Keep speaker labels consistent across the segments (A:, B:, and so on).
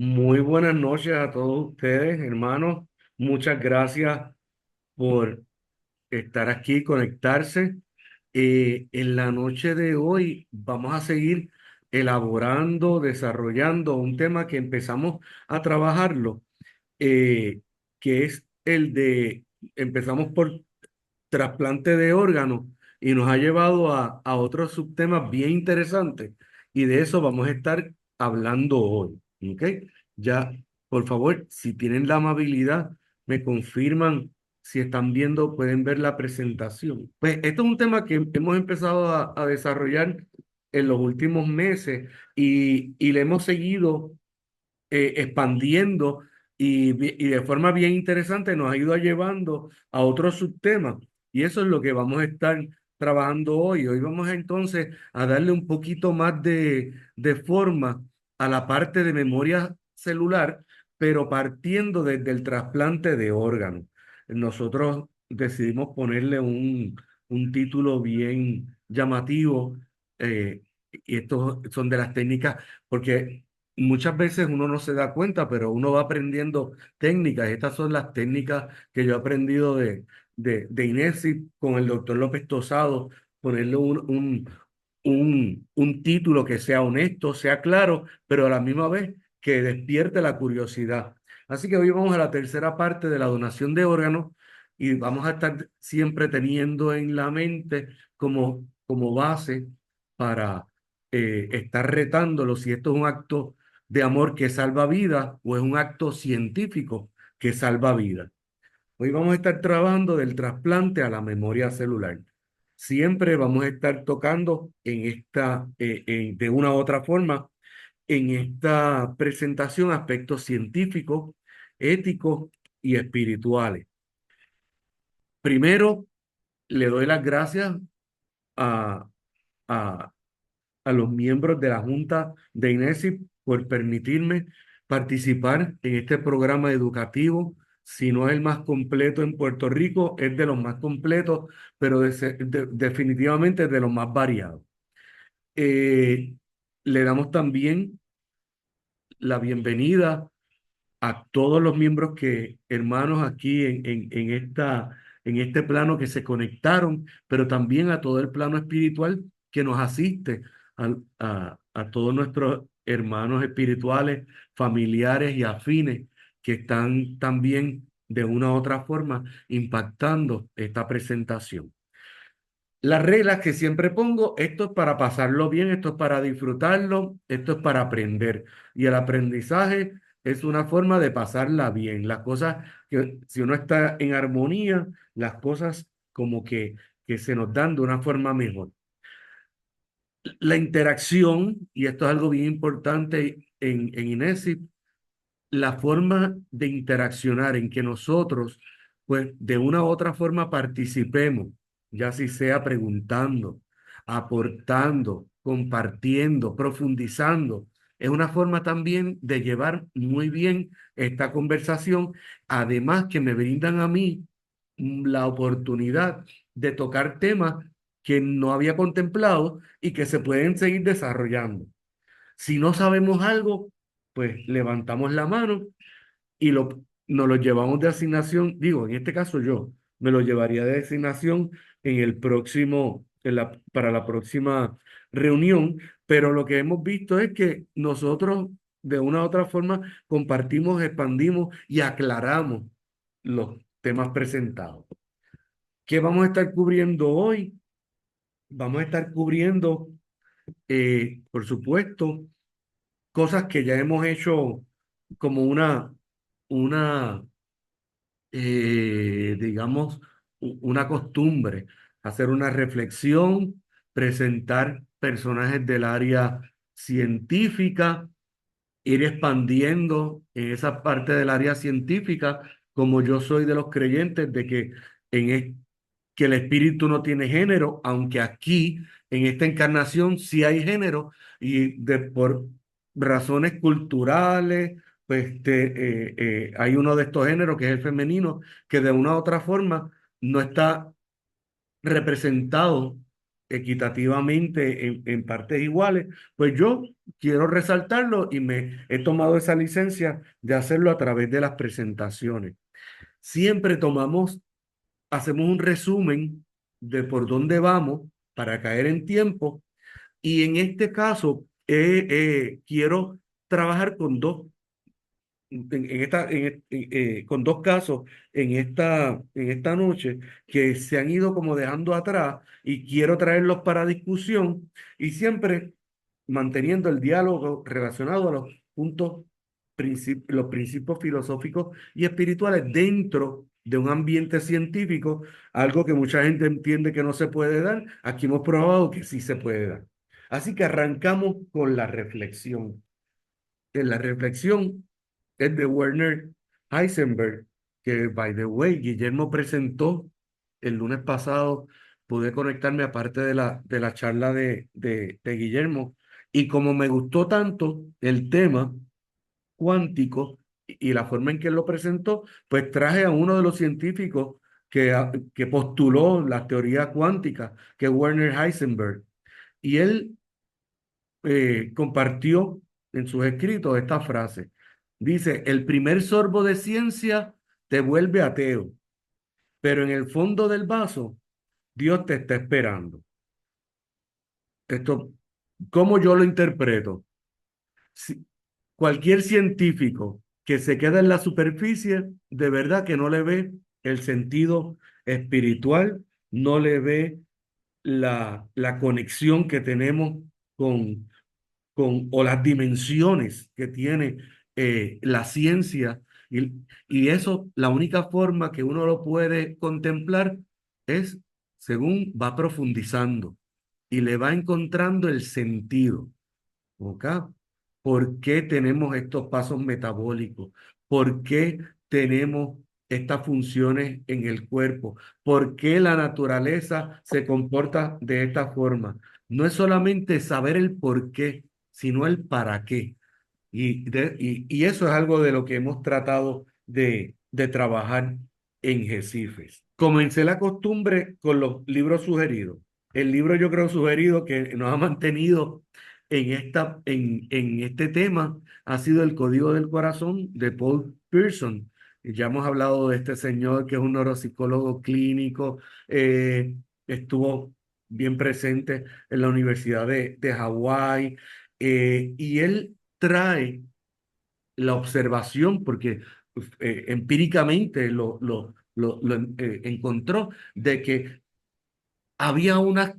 A: Muy buenas noches a todos ustedes, hermanos. Muchas gracias por estar aquí, conectarse. En la noche de hoy vamos a seguir elaborando, desarrollando un tema que empezamos a trabajarlo, eh, que es empezamos por trasplante de órganos y nos ha llevado a otros subtemas bien interesantes y de eso vamos a estar hablando hoy. ¿Ok? Ya, por favor, si tienen la amabilidad, me confirman si están viendo, pueden ver la presentación. Pues esto es un tema que hemos empezado a desarrollar en los últimos meses y le hemos seguido expandiendo y de forma bien interesante nos ha ido llevando a otros subtemas. Y eso es lo que vamos a estar trabajando hoy. Hoy vamos entonces a darle un poquito más de forma a la parte de memoria celular, pero partiendo desde el trasplante de órganos. Nosotros decidimos ponerle un título bien llamativo, y estos son de las técnicas, porque muchas veces uno no se da cuenta, pero uno va aprendiendo técnicas. Estas son las técnicas que yo he aprendido de INESI con el doctor López Tosado, ponerle un título que sea honesto, sea claro, pero a la misma vez que despierte la curiosidad. Así que hoy vamos a la tercera parte de la donación de órganos y vamos a estar siempre teniendo en la mente como base para estar retándolo si esto es un acto de amor que salva vidas o es un acto científico que salva vidas. Hoy vamos a estar trabajando del trasplante a la memoria celular. Siempre vamos a estar tocando de una u otra forma, en esta presentación aspectos científicos, éticos y espirituales. Primero, le doy las gracias a, a, a los miembros de la Junta de INESI por permitirme participar en este programa educativo. Si no es el más completo en Puerto Rico, es de los más completos, pero definitivamente es de los más variados. Eh, Le damos también la bienvenida a todos los miembros hermanos aquí en este plano que se conectaron, pero también a todo el plano espiritual que nos asiste, a todos nuestros hermanos espirituales, familiares y afines que están también de una u otra forma impactando esta presentación. Las reglas que siempre pongo, esto es para pasarlo bien, esto es para disfrutarlo, esto es para aprender. Y el aprendizaje es una forma de pasarla bien. Las cosas que si uno está en armonía, las cosas como que se nos dan de una forma mejor. La interacción, y esto es algo bien importante en INESI, la forma de interaccionar en que nosotros, pues, de una u otra forma participemos, ya si sea preguntando, aportando, compartiendo, profundizando, es una forma también de llevar muy bien esta conversación, además que me brindan a mí la oportunidad de tocar temas que no había contemplado y que se pueden seguir desarrollando. Si no sabemos algo, pues levantamos la mano y nos lo llevamos de asignación. Digo, en este caso yo me lo llevaría de asignación para la próxima reunión, pero lo que hemos visto es que nosotros de una u otra forma compartimos, expandimos y aclaramos los temas presentados. ¿Qué vamos a estar cubriendo hoy? Vamos a estar cubriendo, por supuesto, cosas que ya hemos hecho como una digamos, una costumbre, hacer una reflexión, presentar personajes del área científica, ir expandiendo en esa parte del área científica, como yo soy de los creyentes de que el espíritu no tiene género, aunque aquí en esta encarnación sí hay género y por razones culturales, pues hay uno de estos géneros que es el femenino, que de una u otra forma no está representado equitativamente en partes iguales, pues yo quiero resaltarlo y me he tomado esa licencia de hacerlo a través de las presentaciones. Siempre hacemos un resumen de por dónde vamos para caer en tiempo y en este caso quiero trabajar con con dos casos en esta noche que se han ido como dejando atrás y quiero traerlos para discusión y siempre manteniendo el diálogo relacionado a los los principios filosóficos y espirituales dentro de un ambiente científico, algo que mucha gente entiende que no se puede dar. Aquí hemos probado que sí se puede dar. Así que arrancamos con la reflexión. En la reflexión es de Werner Heisenberg, que, by the way, Guillermo presentó el lunes pasado. Pude conectarme aparte de de la charla de Guillermo. Y como me gustó tanto el tema cuántico y la forma en que él lo presentó, pues traje a uno de los científicos que postuló la teoría cuántica, que es Werner Heisenberg. Y él compartió en sus escritos esta frase. Dice, el primer sorbo de ciencia te vuelve ateo, pero en el fondo del vaso, Dios te está esperando. Esto, ¿cómo yo lo interpreto? Si, cualquier científico que se queda en la superficie, de verdad que no le ve el sentido espiritual, no le ve la conexión que tenemos con o las dimensiones que tiene la ciencia. Y eso, la única forma que uno lo puede contemplar es según va profundizando y le va encontrando el sentido. ¿Ok? ¿Por qué tenemos estos pasos metabólicos? ¿Por qué tenemos estas funciones en el cuerpo? ¿Por qué la naturaleza se comporta de esta forma? No es solamente saber el por qué, sino el para qué. Y eso es algo de lo que hemos tratado de trabajar en Recifes. Comencé la costumbre con los libros sugeridos. El libro yo creo sugerido que nos ha mantenido en este tema ha sido El Código del Corazón de Paul Pearson. Ya hemos hablado de este señor que es un neuropsicólogo clínico, estuvo bien presente en la Universidad de Hawái, y él trae la observación, porque empíricamente lo encontró, de que había unas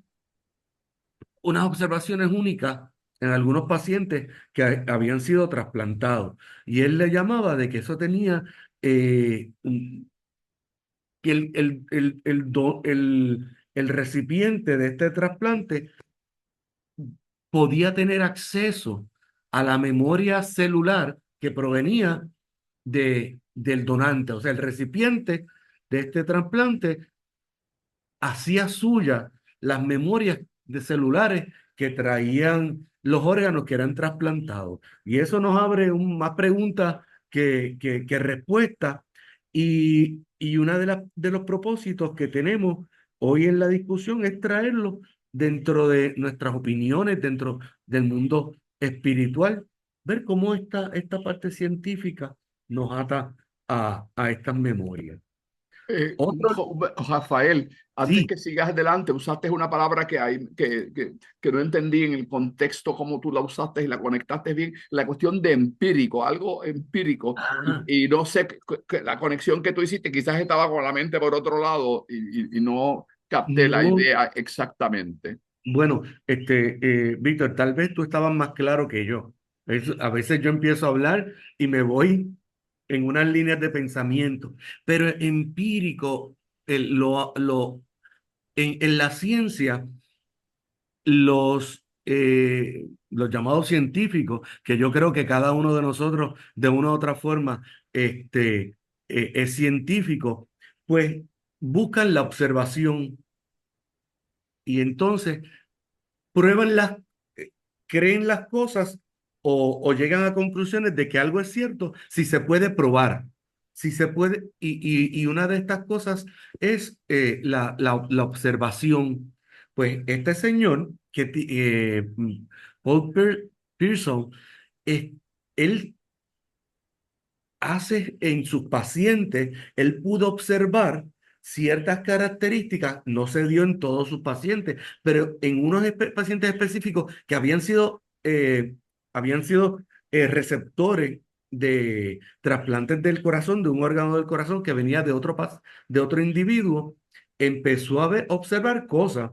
A: observaciones únicas en algunos pacientes que habían sido trasplantados. Y él le llamaba de que eso tenía, que el recipiente de este trasplante podía tener acceso a la memoria celular que provenía del donante. O sea, el recipiente de este trasplante hacía suya las memorias de celulares que traían los órganos que eran trasplantados. Y eso nos abre más preguntas que respuestas. Y una de los propósitos que tenemos hoy en la discusión es traerlo dentro de nuestras opiniones, dentro del mundo espiritual, ver cómo esta parte científica nos ata a estas memorias. Otro,
B: Rafael, antes
A: sí.
B: que sigas adelante, usaste una palabra que no entendí en el contexto como tú la usaste y la conectaste bien, la cuestión de empírico, algo empírico,
A: Ah,
B: y no sé, la conexión que tú hiciste quizás estaba con la mente por otro lado y no capté la
A: no,
B: idea exactamente.
A: bueno, Víctor, tal vez tú estabas más claro que yo. A veces yo empiezo a hablar y me voy en unas líneas de pensamiento, pero empírico, en la ciencia, los llamados científicos, que yo creo que cada uno de nosotros, de una u otra forma, es científico, pues buscan la observación y entonces prueban creen las cosas o llegan a conclusiones de que algo es cierto si se puede probar, si se puede, y una de estas cosas es la observación. Pues este señor, Paul Pearson, es- él hace en sus pacientes, él pudo observar ciertas características, no se dio en todos sus pacientes, pero en unos pacientes específicos que habían sido receptores de trasplantes del corazón, de un órgano del corazón que venía de otro individuo, empezó a observar cosas.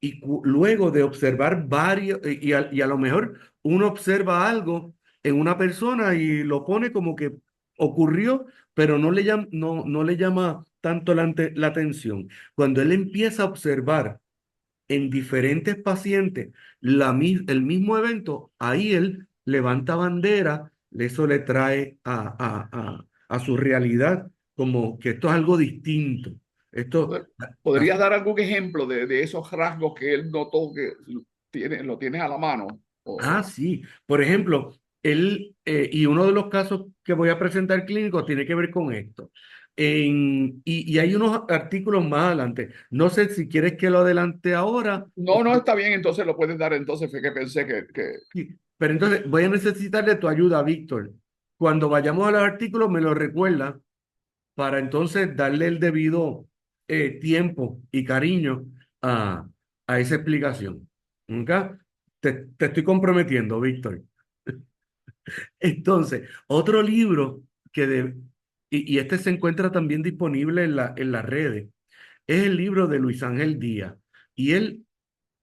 A: Y luego de observar varios, y a lo mejor uno observa algo en una persona y lo pone como que ocurrió, pero no le llama tanto la atención. Cuando él empieza a observar en diferentes pacientes el mismo evento, ahí él levanta bandera, eso le trae a su realidad como que esto es algo distinto. Esto,
B: ¿Podrías
A: así,
B: dar algún ejemplo de esos rasgos que él notó que lo tienes a la mano?
A: sí. Por ejemplo, y uno de los casos que voy a presentar clínico tiene que ver con esto. Y hay unos artículos más adelante. No sé si quieres que lo adelante ahora.
B: No, no está bien, entonces lo puedes dar. Entonces fue que pensé que
A: Sí, pero entonces voy a necesitar de tu ayuda, Víctor. Cuando vayamos a los artículos, me lo recuerda para entonces darle el debido tiempo y cariño a, a esa explicación. ¿Ok? Te estoy comprometiendo, Víctor. Entonces, otro libro y este se encuentra también disponible en las redes, es el libro de Luis Ángel Díaz. Y él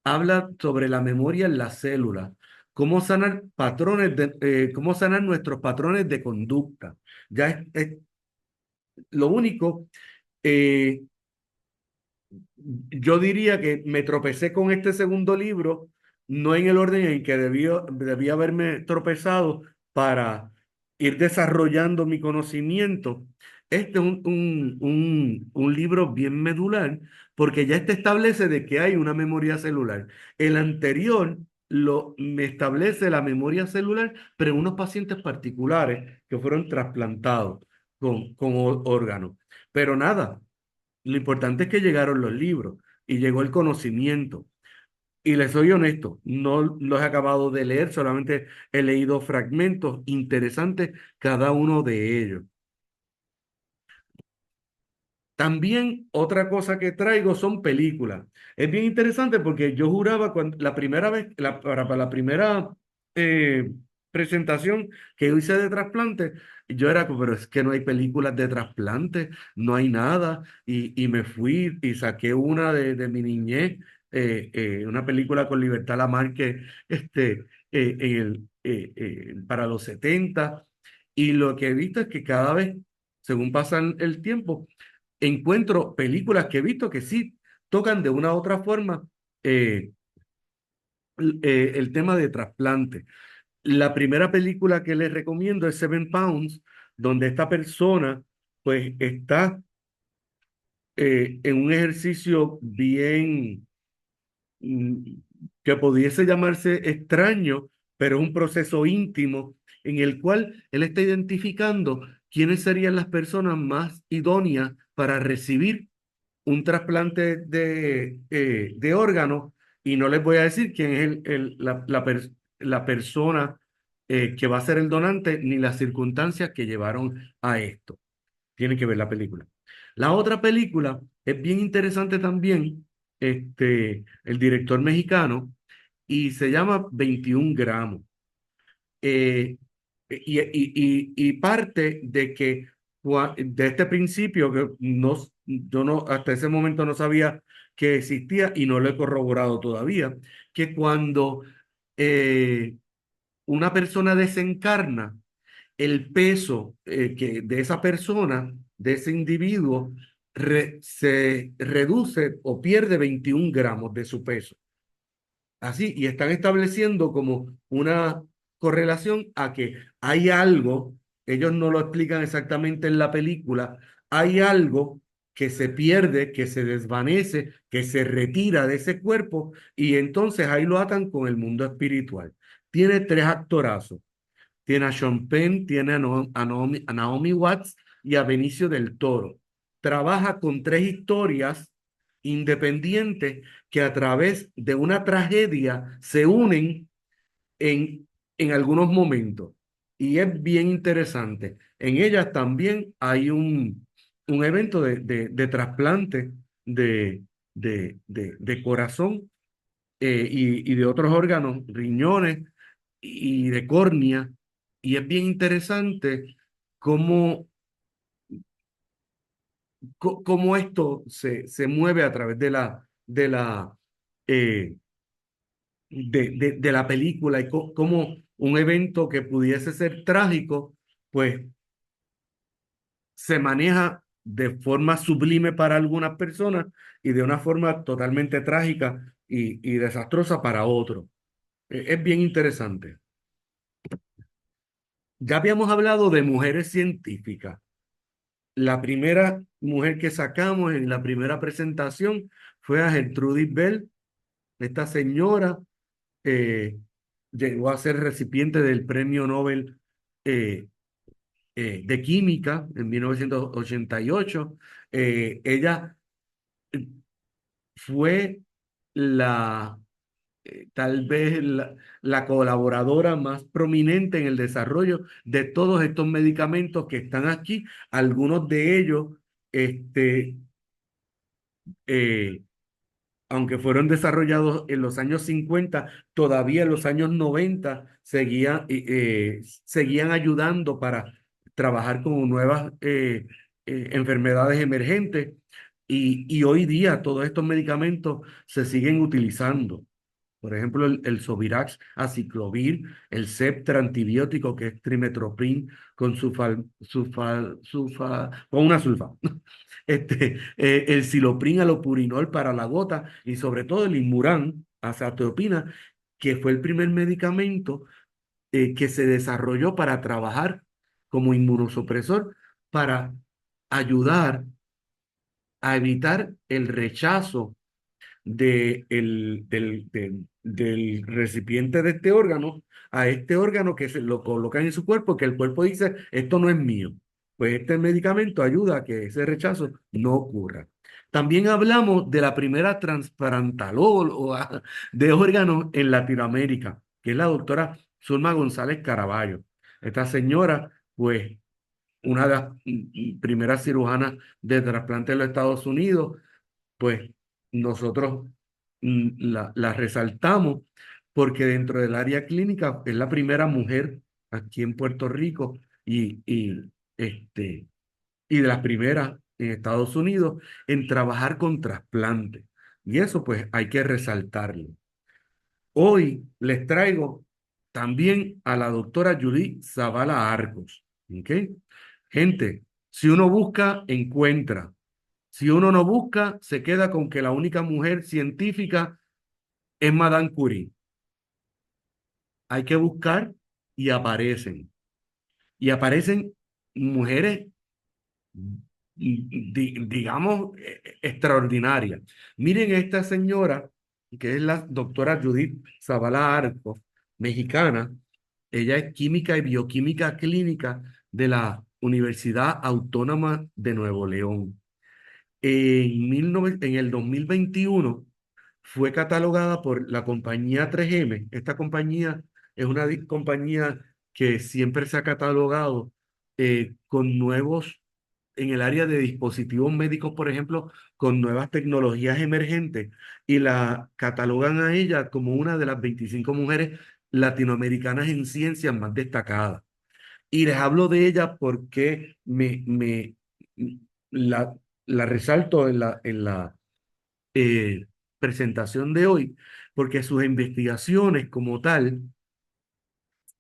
A: habla sobre la memoria en las células, cómo sanar nuestros patrones de conducta. Es lo único, eh, yo diría que me tropecé con este segundo libro, no en el orden en que debía haberme tropezado para ir desarrollando mi conocimiento. Este es un libro bien medular porque ya este establece de que hay una memoria celular. El anterior me establece la memoria celular, pero en unos pacientes particulares que fueron trasplantados con órganos. Pero nada. Lo importante es que llegaron los libros y llegó el conocimiento. Y les soy honesto, no los he acabado de leer, solamente he leído fragmentos interesantes cada uno de ellos. También otra cosa que traigo son películas. Es bien interesante porque yo juraba cuando la primera vez, para la primera eh, presentación que yo hice de trasplante, yo era como, pero es que no hay películas de trasplante, no hay nada. Y me fui y saqué una de mi niñez, una película con Libertad Lamarque para los 70. Y lo que he visto es que cada vez, según pasa el tiempo, encuentro películas que he visto que sí tocan de una u otra forma eh, el tema de trasplante. La primera película que les recomiendo es Seven Pounds, donde esta persona pues está en un ejercicio bien mm, que pudiese llamarse extraño, pero es un proceso íntimo en el cual él está identificando quiénes serían las personas más idóneas para recibir un trasplante de órganos y no les voy a decir quién es la persona que va a ser el donante ni las circunstancias que llevaron a esto. Tienen que ver la película. La otra película es bien interesante también, el director mexicano, y se llama 21 gramos. Eh, y parte de que de este principio que yo no, hasta ese momento no sabía que existía y no lo he corroborado todavía, que cuando una persona desencarna, el peso de esa persona, de ese individuo, se reduce o pierde 21 gramos de su peso. Así, y están estableciendo como una correlación a que hay algo, ellos no lo explican exactamente en la película, hay algo que se pierde, que se desvanece, que se retira de ese cuerpo y entonces ahí lo atan con el mundo espiritual. Tiene tres actorazos. Tiene a Sean Penn, tiene a Naomi Watts y a Benicio del Toro. Trabaja con tres historias independientes que a través de una tragedia se unen en, en algunos momentos. Y es bien interesante. En ellas también hay un evento de trasplante de corazón y de otros órganos, riñones y de córnea. Y es bien interesante cómo, cómo esto se mueve a través eh, de la película y cómo un evento que pudiese ser trágico, pues se maneja de forma sublime para algunas personas y de una forma totalmente trágica y desastrosa para otros. Es bien interesante. Ya habíamos hablado de mujeres científicas. La primera mujer que sacamos en la primera presentación fue a Gertrudis Bell. Esta señora eh, llegó a ser recipiente del Premio Nobel eh, de Química en 1988. Ella fue la tal vez la colaboradora más prominente en el desarrollo de todos estos medicamentos que están aquí. Algunos de ellos, este, eh, aunque fueron desarrollados en los años 50, todavía en los años 90 seguían ayudando para trabajar con nuevas enfermedades emergentes. Y hoy día todos estos medicamentos se siguen utilizando. Por ejemplo, el Sovirax, aciclovir, el Septra antibiótico que es trimetoprim con con una sulfa. El Siloprin alopurinol para la gota y sobre todo el Inmuran, azathiopina, que fue el primer medicamento que se desarrolló para trabajar como inmunosupresor para ayudar a evitar el rechazo del recipiente de este órgano a este órgano que se lo colocan en su cuerpo, que el cuerpo dice, esto no es mío. Pues este medicamento ayuda a que ese rechazo no ocurra. También hablamos de la primera transplantalóloga de órganos en Latinoamérica, que es la doctora Zulma González Caraballo. Esta señora, pues, una de las primeras cirujanas de trasplante en los Estados Unidos, pues nosotros la resaltamos porque dentro del área clínica es la primera mujer aquí en Puerto Rico este, y de las primeras en Estados Unidos en trabajar con trasplante. Y eso pues hay que resaltarlo. Hoy les traigo también a la doctora Judith Zavala Arcos. ¿Ok? Gente, si uno busca, encuentra. Si uno no busca, se queda con que la única mujer científica es Madame Curie. Hay que buscar y aparecen. Y aparecen mujeres, digamos, extraordinarias. Miren esta señora, que es la doctora Judith Zavala Arco, mexicana. Ella es química y bioquímica clínica de la Universidad Autónoma de Nuevo León. En el 2021 fue catalogada por la compañía 3M. Esta compañía es una compañía que siempre se ha catalogado con nuevos, en el área de dispositivos médicos, por ejemplo, con nuevas tecnologías emergentes y la catalogan a ella como una de las 25 mujeres latinoamericanas en ciencias más destacadas. Y les hablo de ella porque la, la resalto en la eh, presentación de hoy, porque sus investigaciones como tal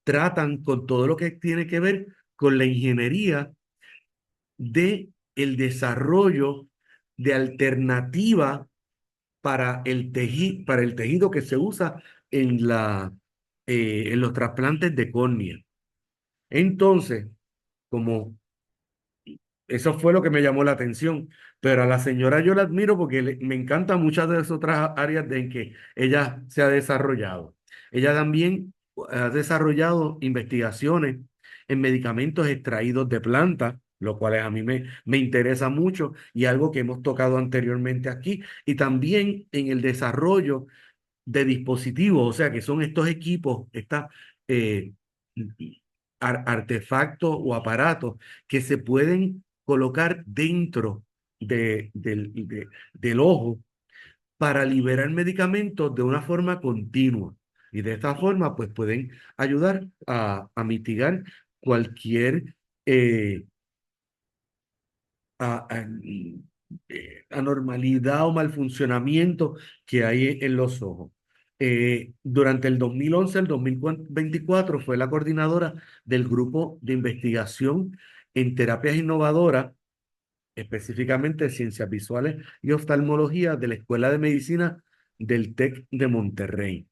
A: tratan con todo lo que tiene que ver con la ingeniería de el desarrollo de alternativa para el tejido que se usa en los trasplantes de córnea. Entonces, como eso fue lo que me llamó la atención. Pero a la señora yo la admiro porque me encantan muchas de las otras áreas en que ella se ha desarrollado. Ella también ha desarrollado investigaciones en medicamentos extraídos de plantas, lo cual a mí me interesa mucho y algo que hemos tocado anteriormente aquí. Y también en el desarrollo de dispositivos, o sea, que son estos equipos, eh, artefactos o aparatos que se pueden colocar dentro del ojo para liberar medicamentos de una forma continua. Y de esta forma, pues pueden ayudar a mitigar cualquier eh, anormalidad o malfuncionamiento que hay en los ojos. Durante el 2011 al 2024 fue la coordinadora del grupo de investigación en terapias innovadoras, específicamente ciencias visuales y oftalmología de la Escuela de Medicina del TEC de Monterrey.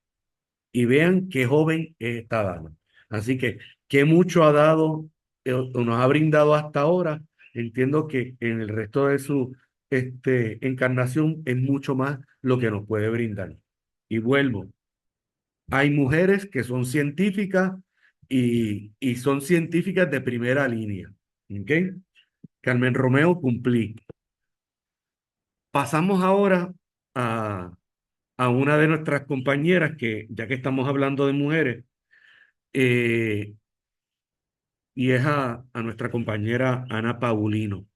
A: Y vean qué joven es esta dama. Así que, qué mucho ha dado o nos ha brindado hasta ahora. Entiendo que en el resto de su encarnación es mucho más lo que nos puede brindar. Y vuelvo, hay mujeres que son científicas y son científicas de primera línea. ¿Ok? Carmen Romeo, cumplí. Pasamos ahora a, a una de nuestras compañeras que, ya que estamos hablando de mujeres, eh, y es a nuestra compañera Ana Paulino.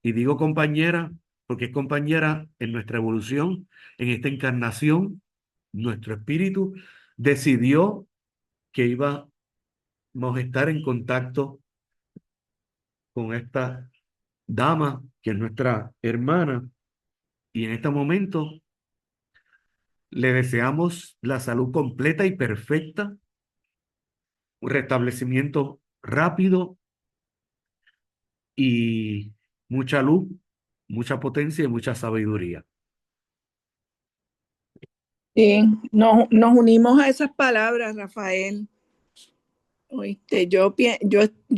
A: Y digo compañera porque es compañera en nuestra evolución, en esta encarnación. Nuestro espíritu decidió que íbamos a estar en contacto con esta dama, que es nuestra hermana, y en este momento le deseamos la salud completa y perfecta, un restablecimiento rápido y mucha luz, mucha potencia y mucha sabiduría.
C: Sí, nos unimos a esas palabras, Rafael. Oíste, yo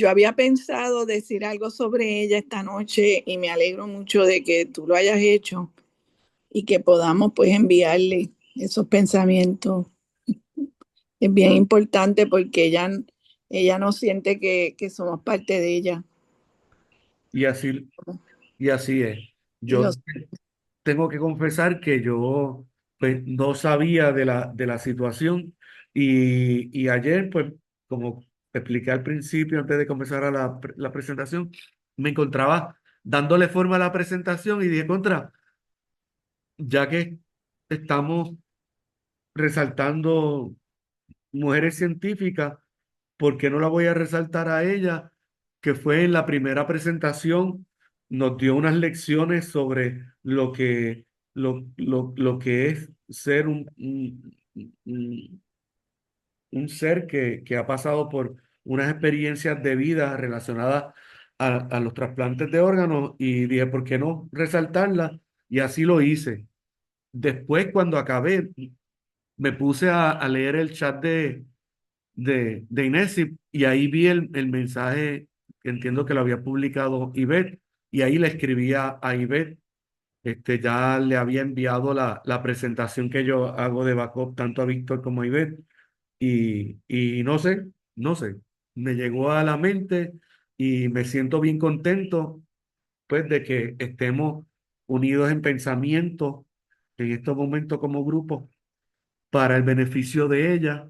C: había pensado decir algo sobre ella esta noche y me alegro mucho de que tú lo hayas hecho y que podamos pues enviarle esos pensamientos. Es bien importante porque ella no siente que somos parte de ella.
A: Y así, y así es.
C: Y
A: Yo
C: los,
A: tengo que confesar que yo pues, no sabía de la situación y ayer, pues, como expliqué al principio, antes de comenzar la presentación, me encontraba dándole forma a la presentación y dije, contra, ya que estamos resaltando mujeres científicas, ¿por qué no la voy a resaltar a ella? Que fue en la primera presentación, nos dio unas lecciones sobre lo que es ser un ser que ha pasado por unas experiencias de vida relacionadas a los trasplantes de órganos y dije, ¿por qué no resaltarla? Y así lo hice. Después, cuando acabé, me puse a leer el chat de Inesi y ahí vi el mensaje, que entiendo que lo había publicado Ivette, y ahí le escribía a Ivette, ya le había enviado la presentación que yo hago de backup tanto a Víctor como a Ivette, y no sé, me llegó a la mente y me siento bien contento pues de que estemos unidos en pensamiento en estos momentos como grupo para el beneficio de ella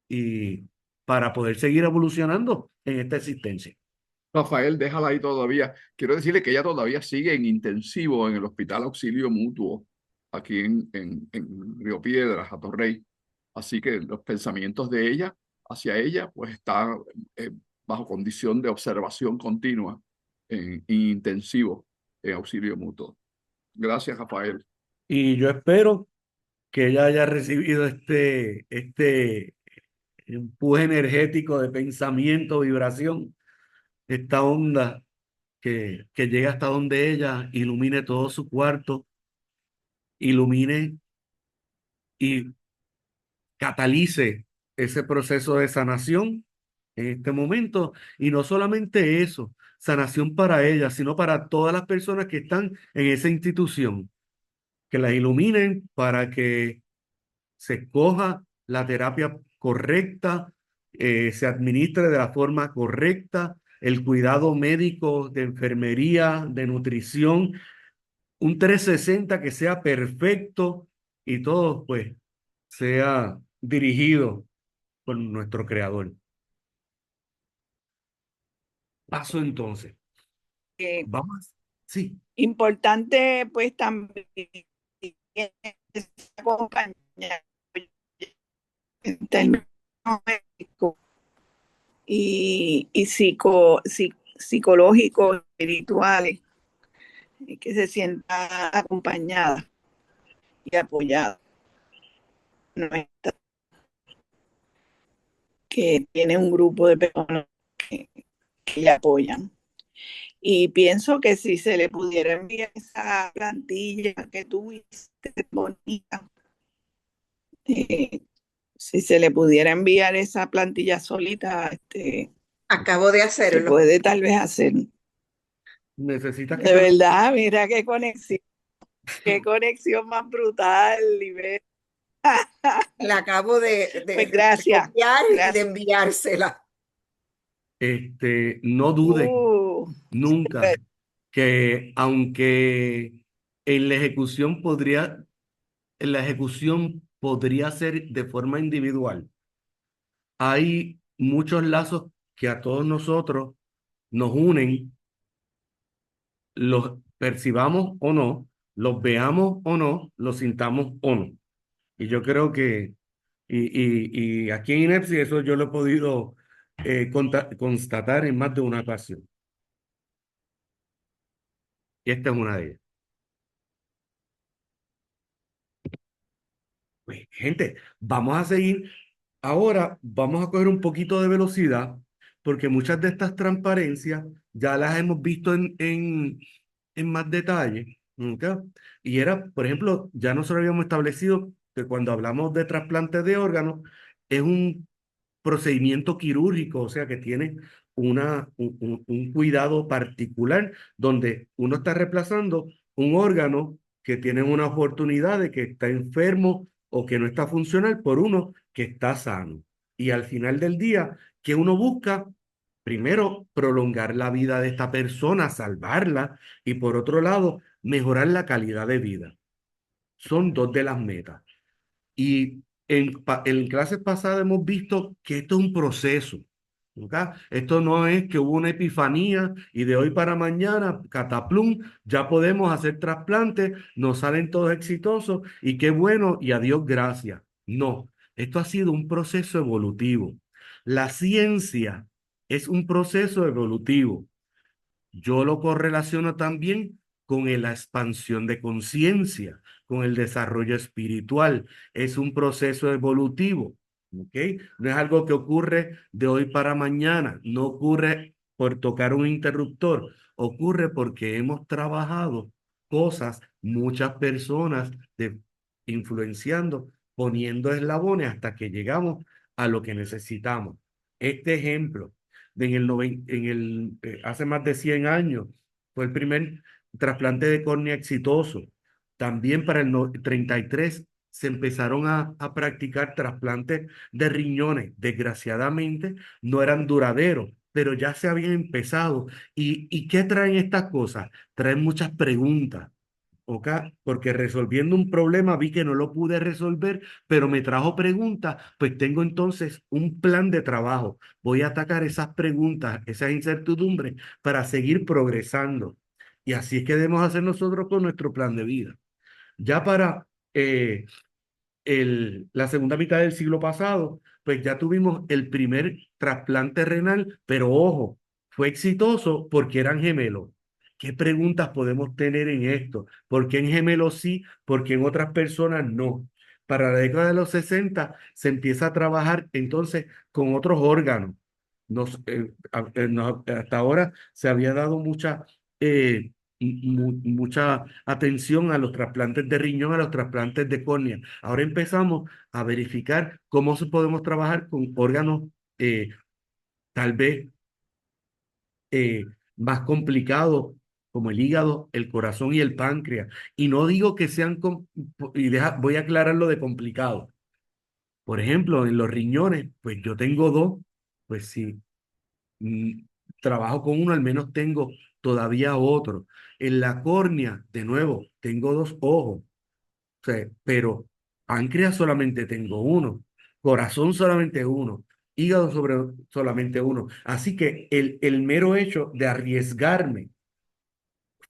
A: y para poder seguir evolucionando en esta existencia.
B: Rafael, déjala ahí todavía. Quiero decirle que ella todavía sigue en intensivo en el Hospital Auxilio Mutuo, aquí en Río Piedras, Atorrey. Así que los pensamientos de ella hacia ella, pues están bajo condición de observación continua en intensivo en Auxilio Mutuo. Gracias, Rafael.
A: Y yo espero que ella haya recibido este empuje energético de pensamiento, vibración, esta onda que llega hasta donde ella, ilumine todo su cuarto, ilumine y catalice ese proceso de sanación en este momento. Y no solamente eso, sanación para ella, sino para todas las personas que están en esa institución, que las iluminen para que se escoja la terapia correcta, se administre de la forma correcta, el cuidado médico de enfermería, de nutrición, un 360 que sea perfecto y todo pues sea dirigido con nuestro Creador. Paso entonces.
C: Eh,
A: Vamos. Sí,
C: Importante, pues también acompañar en términos médicos y psicológicos, espirituales, que se sienta acompañada y apoyada. No está, que tiene un grupo de personas que le apoyan. Y pienso que si se le pudiera enviar esa plantilla que tuviste bonita, si se le pudiera enviar esa plantilla solita,
D: Acabo de
C: se
D: hacerlo.
C: puede tal vez hacer.
A: necesitas que
C: De
A: te lo...
C: verdad, mira qué conexión más brutal, Libet.
D: La acabo
C: Pues
D: de
C: gracias,
D: copiar y de
C: gracias.
D: enviársela.
A: No dudes
C: Uh,
A: nunca que aunque en la ejecución podría ser de forma individual, hay muchos lazos que a todos nosotros nos unen, los percibamos o no, los veamos o no, los sintamos o no. Y yo creo que, y aquí en INEPSI eso yo lo he podido constatar en más de una ocasión. Y esta es una de ellas. Pues, gente, vamos a seguir. Ahora vamos a coger un poquito de velocidad, porque muchas de estas transparencias ya las hemos visto en más detalle. ¿Ok? Y era, por ejemplo, ya nosotros habíamos establecido que cuando hablamos de trasplante de órganos, es un procedimiento quirúrgico, o sea que tiene un cuidado particular donde uno está reemplazando un órgano que tiene una oportunidad de que está enfermo o que no está funcional por uno que está sano. Y al final del día, que uno busca, primero, prolongar la vida de esta persona, salvarla, y por otro lado, mejorar la calidad de vida. Son dos de las metas. Y en clases pasadas hemos visto que esto es un proceso. ¿Ok? Esto no es que hubo una epifanía y de hoy para mañana, cataplum, ya podemos hacer trasplantes, nos salen todos exitosos y qué bueno y a Dios gracias. No, esto ha sido un proceso evolutivo. La ciencia es un proceso evolutivo. Yo lo correlaciono también con la expansión de conciencia, con el desarrollo espiritual. Es un proceso evolutivo, ¿ok? No es algo que ocurre de hoy para mañana, no ocurre por tocar un interruptor, ocurre porque hemos trabajado cosas, muchas personas influenciando, poniendo eslabones hasta que llegamos a lo que necesitamos. Este ejemplo hace más de 100 años, fue el primer trasplante de córnea exitoso. También para el 33 se empezaron a practicar trasplantes de riñones. Desgraciadamente no eran duraderos, pero ya se habían empezado. ¿Y qué traen estas cosas? Traen muchas preguntas. ¿Ok? Porque resolviendo un problema vi que no lo pude resolver, pero me trajo preguntas, pues tengo entonces un plan de trabajo. Voy a atacar esas preguntas, esas incertidumbres para seguir progresando. Y así es que debemos hacer nosotros con nuestro plan de vida. Ya para eh, la segunda mitad del siglo pasado, pues ya tuvimos el primer trasplante renal, pero ojo, fue exitoso porque eran gemelos. ¿Qué preguntas podemos tener en esto? ¿Por qué en gemelos sí? ¿Por qué en otras personas no? Para la década de los 60 se empieza a trabajar entonces con otros órganos. Hasta ahora se había dado mucha atención a los trasplantes de riñón, a los trasplantes de córnea. Ahora empezamos a verificar cómo podemos trabajar con órganos eh, tal vez eh, más complicados, como el hígado, el corazón y el páncreas. Y no digo que voy a aclarar lo de complicado. Por ejemplo, en los riñones, pues yo tengo dos, pues sí, mm, trabajo con uno, al menos tengo todavía otro. En la córnea, de nuevo, tengo dos ojos, o sea, pero páncreas solamente tengo uno. corazón solamente uno, hígado solamente uno. Así que el mero hecho de arriesgarme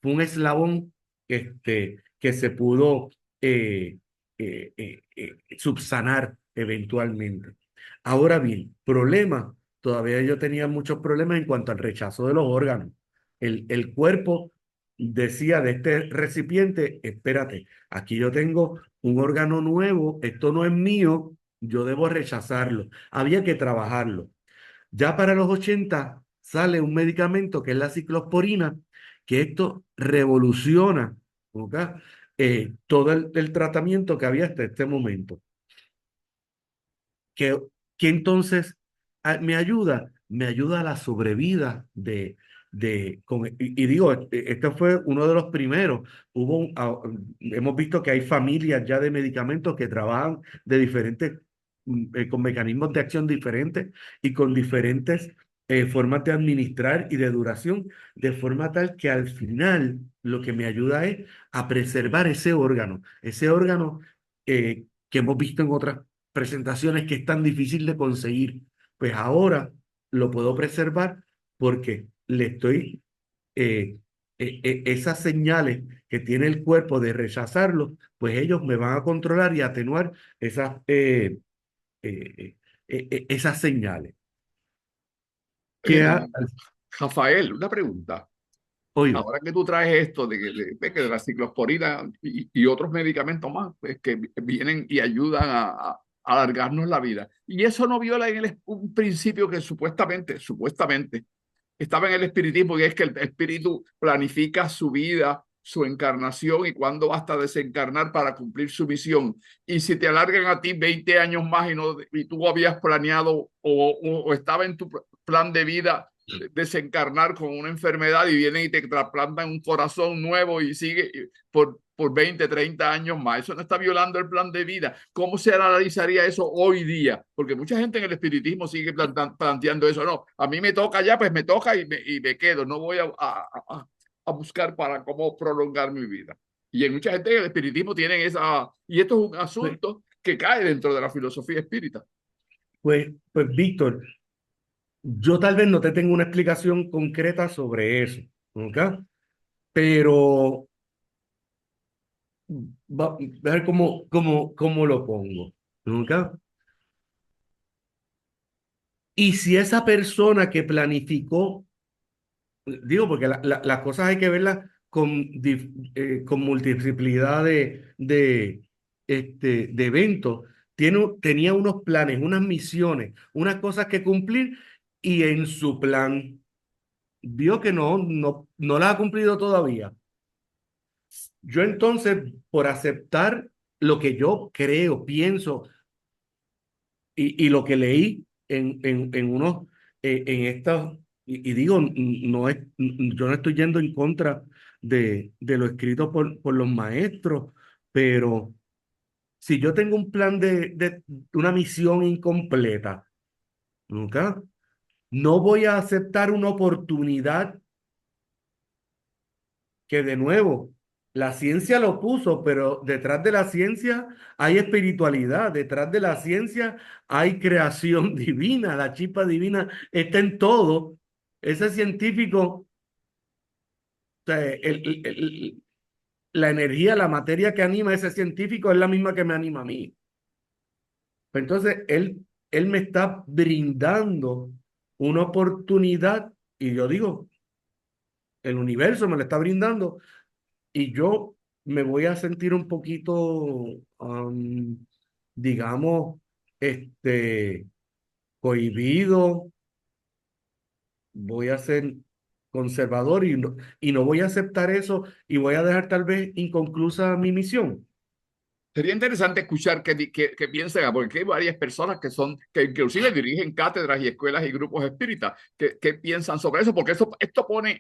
A: fue un eslabón que se pudo subsanar eventualmente. Ahora bien, problema, todavía yo tenía muchos problemas en cuanto al rechazo de los órganos. El cuerpo decía de este recipiente, espérate, aquí yo tengo un órgano nuevo, esto no es mío, yo debo rechazarlo. Había que trabajarlo. Ya para los 80 sale un medicamento que es la ciclosporina, que esto revoluciona, ¿ok? Todo el tratamiento que había hasta este momento. Que, que entonces me ayuda, me ayuda a la sobrevida y digo, este fue uno de los primeros. Hemos visto que hay familias ya de medicamentos que trabajan de diferentes, con mecanismos de acción diferentes y con diferentes formas de administrar y de duración, de forma tal que al final lo que me ayuda es a preservar ese órgano que hemos visto en otras presentaciones que es tan difícil de conseguir. Pues ahora lo puedo preservar porque le estoy, esas señales que tiene el cuerpo de rechazarlo, pues ellos me van a controlar y atenuar eh, esas señales. Que
B: Eh, Rafael, una pregunta.
A: oiga,
B: Ahora que tú traes esto de la ciclosporina y otros medicamentos más pues, que vienen y ayudan a alargarnos la vida. Y eso no viola en un principio que supuestamente estaba en el espiritismo, y es que el espíritu planifica su vida, su encarnación y cuándo basta desencarnar para cumplir su misión. Y si te alargan a ti 20 años más y tú habías planeado o estaba en tu plan de vida desencarnar con una enfermedad y vienen y te trasplantan un corazón nuevo y sigue por 20, 30 años más. Eso no está violando el plan de vida. ¿Cómo se analizaría eso hoy día? Porque mucha gente en el espiritismo sigue planteando eso. No, a mí me toca ya, pues me toca y me quedo. No voy a buscar para cómo prolongar mi vida. Y en mucha gente en el espiritismo tienen esa... Y esto es un
A: pues,
B: asunto que cae dentro de la filosofía espírita.
A: pues Víctor, yo tal vez no te tengo una explicación concreta sobre eso, ¿ok? Pero a ver cómo lo pongo, ¿ok? Y si esa persona que planificó, digo, porque las cosas hay que verlas con multiplicidad de eventos, tenía unos planes, unas misiones, unas cosas que cumplir, y en su plan vio que no las ha cumplido todavía. Yo entonces, por aceptar lo que yo creo, pienso y lo que leí en unos, en estas, y digo, no es, yo no estoy yendo en contra de lo escrito por los maestros, pero si yo tengo un plan de una misión incompleta, ¿nunca? No voy a aceptar una oportunidad que de nuevo, la ciencia lo puso, pero detrás de la ciencia hay espiritualidad, detrás de la ciencia hay creación divina, la chispa divina está en todo. Ese científico, o sea, la energía, la materia que anima a ese científico es la misma que me anima a mí. Entonces, él me está brindando una oportunidad y yo digo, el universo me la está brindando y yo me voy a sentir un poquito, digamos, cohibido, voy a ser conservador y no voy a aceptar eso y voy a dejar tal vez inconclusa mi misión.
B: Sería interesante escuchar qué piensan, porque hay varias personas que inclusive dirigen cátedras y escuelas y grupos espíritas, que piensan sobre eso, porque esto pone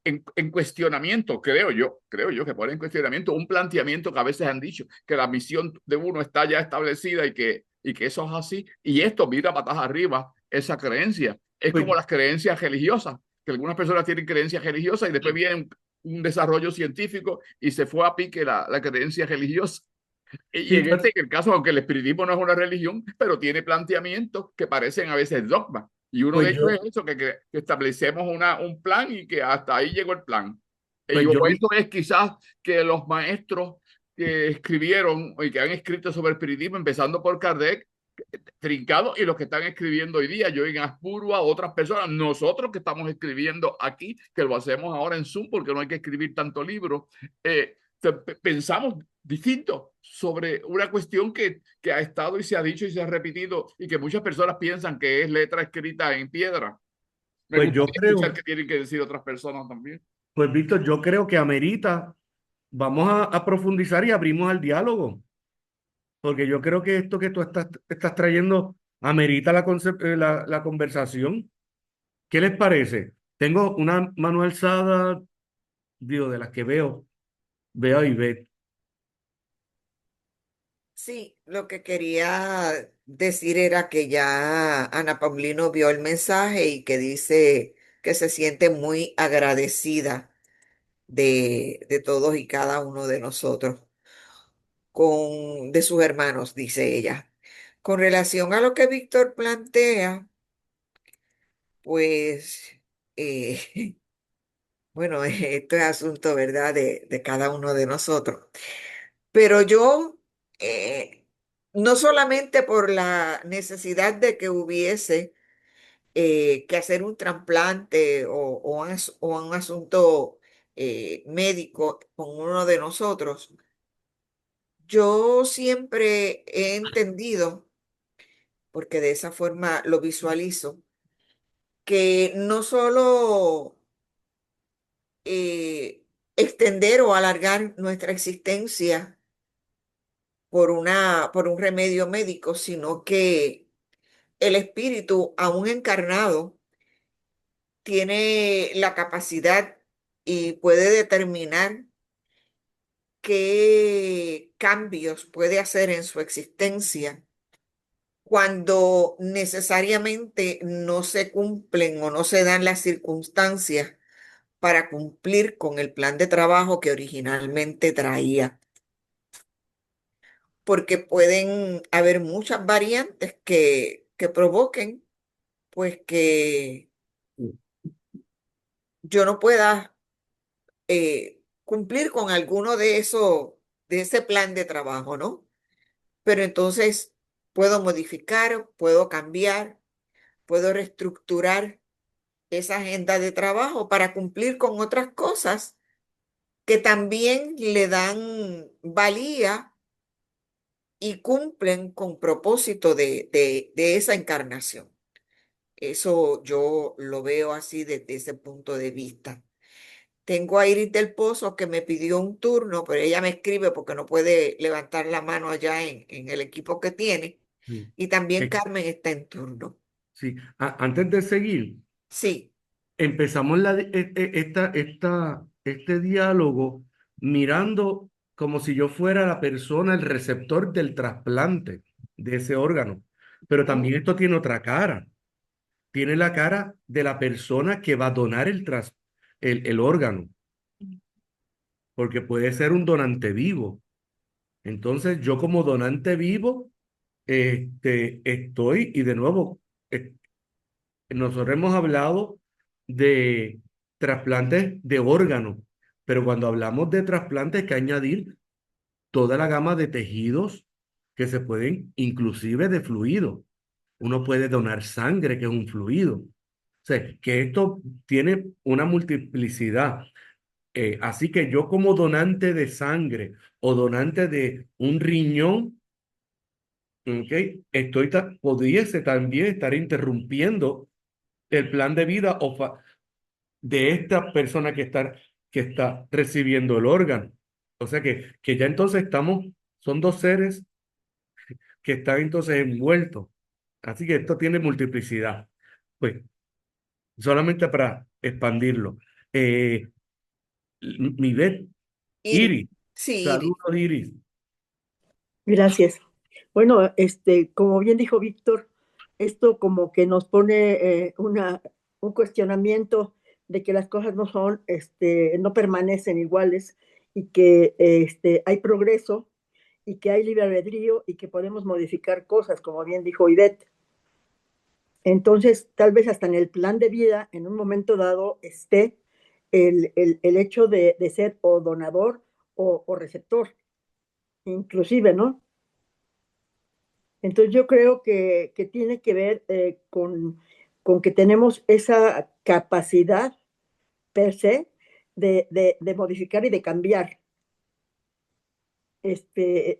B: en cuestionamiento, creo yo que pone en cuestionamiento un planteamiento que a veces han dicho, que la misión de uno está ya establecida y que eso es así, y esto mira patas arriba esa creencia. Es
A: Pues,
B: como las creencias religiosas, que algunas personas tienen creencias religiosas y después viene un desarrollo científico y se fue a pique la creencia religiosa. Y
A: Sí,
B: en el caso, aunque el espiritismo no es una religión, pero tiene planteamientos que parecen a veces dogmas. Y uno de
A: pues
B: ellos es
A: yo,
B: eso, que establecemos un plan y que hasta ahí llegó el plan.
A: pues
B: Y o
A: yo vi,
B: eso es quizás que los maestros que escribieron y que han escrito sobre el espiritismo, empezando por Kardec, trincado, y los que están escribiendo hoy día, yo en Aspurua, otras personas, nosotros que estamos escribiendo aquí, que lo hacemos ahora en Zoom porque no hay que escribir tanto libro, pensamos distinto sobre una cuestión que ha estado y se ha dicho y se ha repetido y que muchas personas piensan que es letra escrita en piedra. Me
A: pues yo
B: gustaría escuchar
A: creo,
B: qué tienen que decir otras personas también.
A: pues Víctor, yo creo que amerita, vamos a profundizar y abrimos al diálogo, porque yo creo que esto que tú estás trayendo amerita la conversación. ¿Qué les parece? Tengo una mano alzada, digo, de las que veo y ve.
D: Sí, lo que quería decir era que ya Ana Paulino vio el mensaje y que dice que se siente muy agradecida de todos y cada uno de nosotros, de sus hermanos, dice ella. Con relación a lo que Víctor plantea, pues, eh, bueno, esto es asunto, ¿verdad?, de cada uno de nosotros. Pero yo, no solamente por la necesidad de que hubiese que hacer un trasplante o un asunto médico con uno de nosotros, yo siempre he entendido, porque de esa forma lo visualizo, que no solo extender o alargar nuestra existencia por un remedio médico, sino que el espíritu, aún encarnado, tiene la capacidad y puede determinar qué cambios puede hacer en su existencia cuando necesariamente no se cumplen o no se dan las circunstancias para cumplir con el plan de trabajo que originalmente traía. Porque pueden haber muchas variantes que provoquen, pues, que yo no pueda cumplir con alguno de esos, de ese plan de trabajo, ¿no? Pero entonces puedo modificar, puedo cambiar, puedo reestructurar esa agenda de trabajo para cumplir con otras cosas que también le dan valía y cumplen con propósito de esa encarnación. Eso yo lo veo así desde ese punto de vista. Tengo a Iris del Pozo que me pidió un turno, pero ella me escribe porque no puede levantar la mano allá en el equipo que tiene.
A: Sí.
D: Y también
A: Eh,
D: Carmen está en turno.
A: sí. Antes de seguir,
D: Sí,
A: empezamos este diálogo mirando como si yo fuera la persona, el receptor del trasplante de ese órgano. Pero también esto tiene otra cara. Tiene la cara de la persona que va a donar el órgano, porque puede ser un donante vivo. Entonces, yo como donante vivo, estoy, y de nuevo, eh, nosotros hemos hablado de trasplantes de órganos, pero cuando hablamos de trasplantes hay que añadir toda la gama de tejidos que se pueden, inclusive de fluido. Uno puede donar sangre, que es un fluido. O sea, que esto tiene una multiplicidad. Así que yo como donante de sangre o donante de un riñón, ¿ok? Pudiese también estar interrumpiendo el plan de vida de esta persona que está recibiendo el órgano. O sea que ya entonces son dos seres que están entonces envueltos. Así que esto tiene multiplicidad. Pues solamente para expandirlo. Eh, Mivet,
D: Iris.
A: Iris,
D: Sí, Iris.
A: saludos Iris.
E: Gracias. Bueno, como bien dijo Víctor, esto como que nos pone un cuestionamiento de que las cosas no no permanecen iguales y que hay progreso y que hay libre albedrío y que podemos modificar cosas, como bien dijo Ivette. Entonces, tal vez hasta en el plan de vida, en un momento dado, esté el hecho de ser o donador o receptor, inclusive, ¿no? Entonces yo creo que tiene que ver con que tenemos esa capacidad per se de modificar y de cambiar.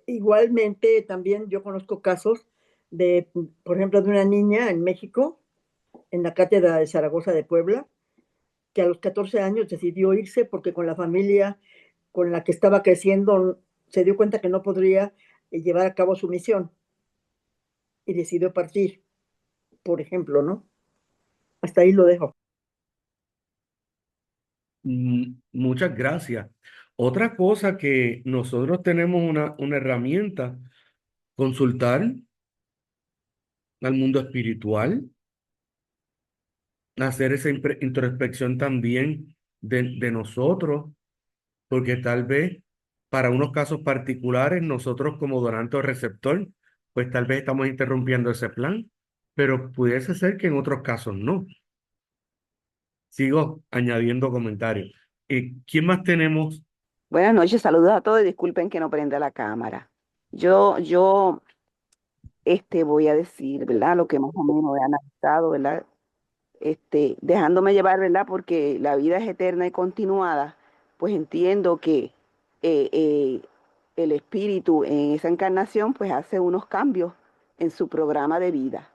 E: Igualmente, también yo conozco casos por ejemplo, de una niña en México, en la Cátedra de Zaragoza de Puebla, que a los 14 años decidió irse porque con la familia con la que estaba creciendo se dio cuenta que no podría llevar a cabo su misión y decidió partir, por ejemplo, ¿no? Hasta ahí lo dejo.
A: Muchas gracias. Otra cosa que nosotros tenemos una herramienta, consultar al mundo espiritual, hacer esa introspección también de nosotros, porque tal vez para unos casos particulares, nosotros como donante o receptor, pues tal vez estamos interrumpiendo ese plan, pero pudiese ser que en otros casos no. Sigo añadiendo comentarios. ¿Quién más tenemos?
F: Buenas noches, saludos a todos y disculpen que no prenda la cámara. Yo voy a decir, ¿verdad? Lo que más o menos he analizado, ¿verdad? Dejándome llevar, ¿verdad? Porque la vida es eterna y continuada, pues entiendo que eh, eh, el espíritu en esa encarnación, pues hace unos cambios en su programa de vida.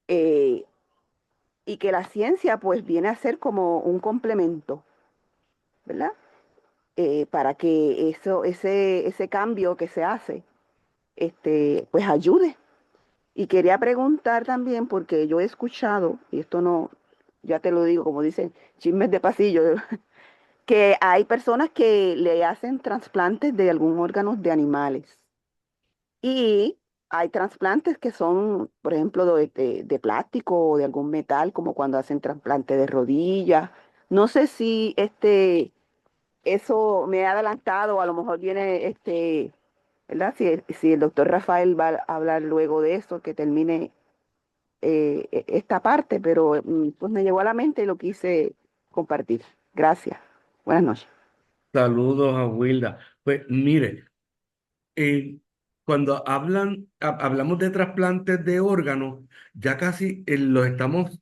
F: Eh, y que la ciencia, pues viene a ser como un complemento, ¿verdad? Para que ese cambio que se hace, pues ayude. Y quería preguntar también, porque yo he escuchado, y esto no, ya te lo digo, como dicen, chismes de pasillo, que hay personas que le hacen trasplantes de algún órgano de animales. Y hay trasplantes que son, por ejemplo, de plástico o de algún metal, como cuando hacen trasplante de rodilla. No sé si eso me ha adelantado, a lo mejor viene ¿verdad? Si el doctor Rafael va a hablar luego de eso, que termine esta parte, pero pues me llegó a la mente y lo quise compartir. Gracias. Buenas noches.
A: Saludos a Wilda. Pues mire, cuando hablamos de trasplantes de órganos, ya casi los estamos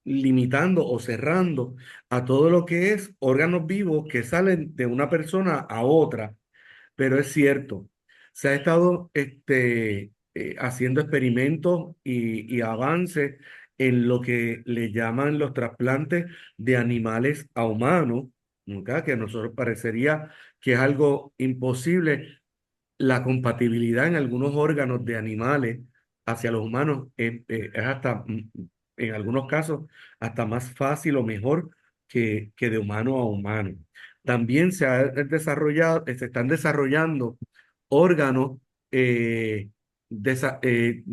A: limitando o cerrando a todo lo que es órganos vivos que salen de una persona a otra. Pero es cierto, se ha estado haciendo experimentos y avances en lo que le llaman los trasplantes de animales a humanos, ¿ok? Que a nosotros parecería que es algo imposible. La compatibilidad en algunos órganos de animales hacia los humanos es hasta, en algunos casos, hasta más fácil o mejor que de humano a humano. También se están desarrollando órganos eh, desa- eh,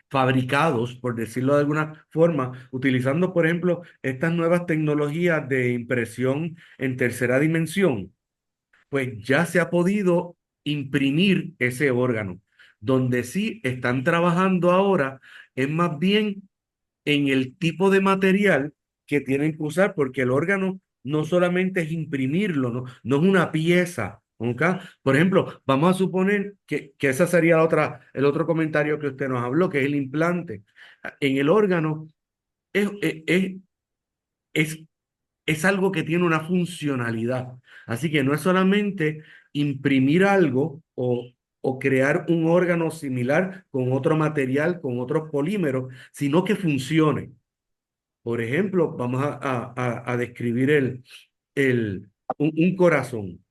A: fabricados, por decirlo de alguna forma, utilizando, por ejemplo, estas nuevas tecnologías de impresión en tercera dimensión, pues ya se ha podido imprimir ese órgano. Donde sí están trabajando ahora es más bien en el tipo de material que tienen que usar, porque el órgano no solamente es imprimirlo, no es una pieza. ¿Ok? Por ejemplo, vamos a suponer que esa sería el otro comentario que usted nos habló, que es el implante. En el órgano es, es, es es algo que tiene una funcionalidad. Así que no es solamente imprimir algo o crear un órgano similar con otro material, con otros polímeros, sino que funcione. Por ejemplo, vamos a describir un corazón.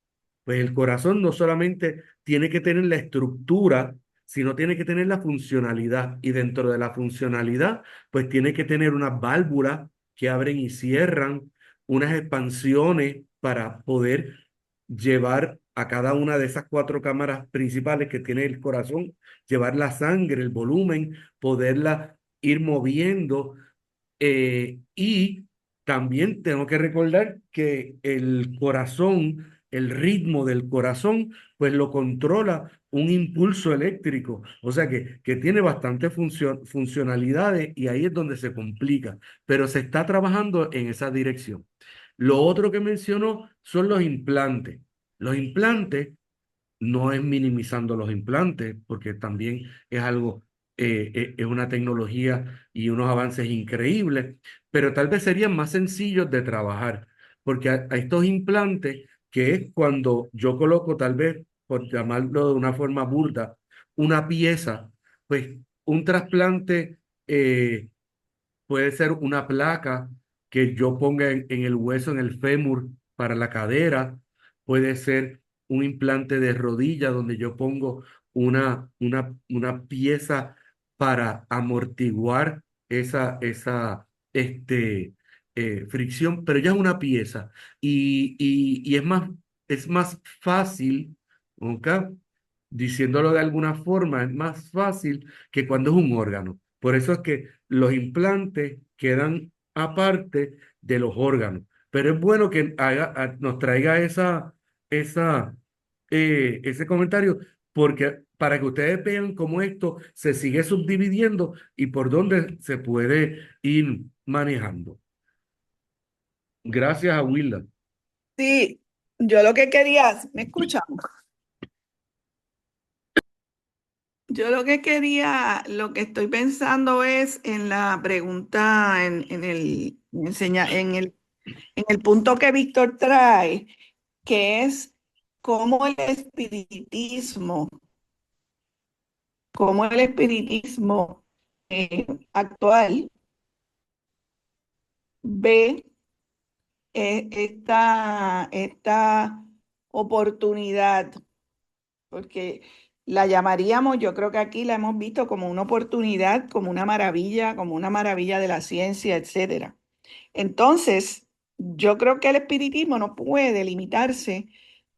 A: Pues el corazón no solamente tiene que tener la estructura, sino tiene que tener la funcionalidad. Y dentro de la funcionalidad, pues tiene que tener unas válvulas que abren y cierran, unas expansiones para poder llevar a cada una de esas cuatro cámaras principales que tiene el corazón, llevar la sangre, el volumen, poderla ir moviendo y también tengo que recordar que el corazón el ritmo del corazón, pues lo controla un impulso eléctrico. O sea que tiene bastante funcionalidades y ahí es donde se complica, pero se está trabajando en esa dirección. Lo otro que mencionó son los implantes. Los implantes no es minimizando los implantes, porque también es algo, es una tecnología y unos avances increíbles, pero tal vez serían más sencillos de trabajar, porque a estos implantes, que es cuando yo coloco, tal vez, por llamarlo de una forma burda, una pieza, pues un trasplante puede ser una placa que yo ponga en el hueso, en el fémur para la cadera. Puede ser un implante de rodilla donde yo pongo una pieza para amortiguar esa fricción, pero ya es una pieza. Y es más fácil, ¿ok? Diciéndolo de alguna forma, es más fácil que cuando es un órgano. Por eso es que los implantes quedan aparte de los órganos. Pero es bueno que nos traiga esa, ese comentario, porque para que ustedes vean cómo esto se sigue subdividiendo y por dónde se puede ir manejando. Gracias a Willa.
C: Sí, yo lo que quería, ¿me escuchan? Yo lo que quería, lo que estoy pensando es en la pregunta, en el punto que Víctor trae, que es cómo el espiritismo actual ve esta oportunidad, porque la llamaríamos, yo creo que aquí la hemos visto como una oportunidad, como una maravilla de la ciencia, etcétera. Entonces, yo creo que el espiritismo no puede limitarse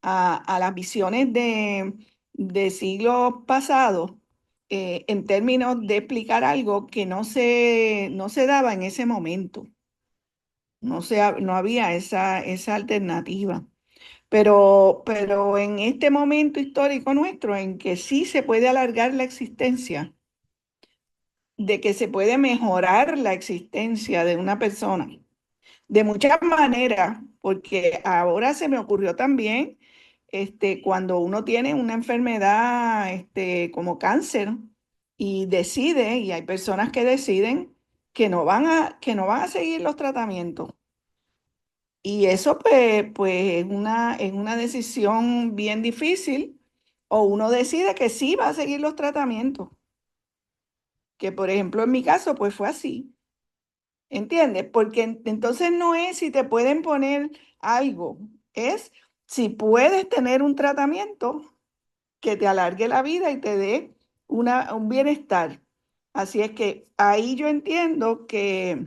C: a las visiones de siglos pasados en términos de explicar algo que no se daba en ese momento. No había esa alternativa. Pero en este momento histórico nuestro, en que sí se puede alargar la existencia, de que se puede mejorar la existencia de una persona, de muchas maneras, porque ahora se me ocurrió también, cuando uno tiene una enfermedad, como cáncer y decide, y hay personas que deciden que no van a seguir los tratamientos. Y eso pues es una decisión bien difícil, o uno decide que sí va a seguir los tratamientos, que por ejemplo en mi caso pues fue así. ¿Entiendes? Porque entonces no es si te pueden poner algo, es si puedes tener un tratamiento que te alargue la vida y te dé un bienestar. Así es que ahí yo entiendo que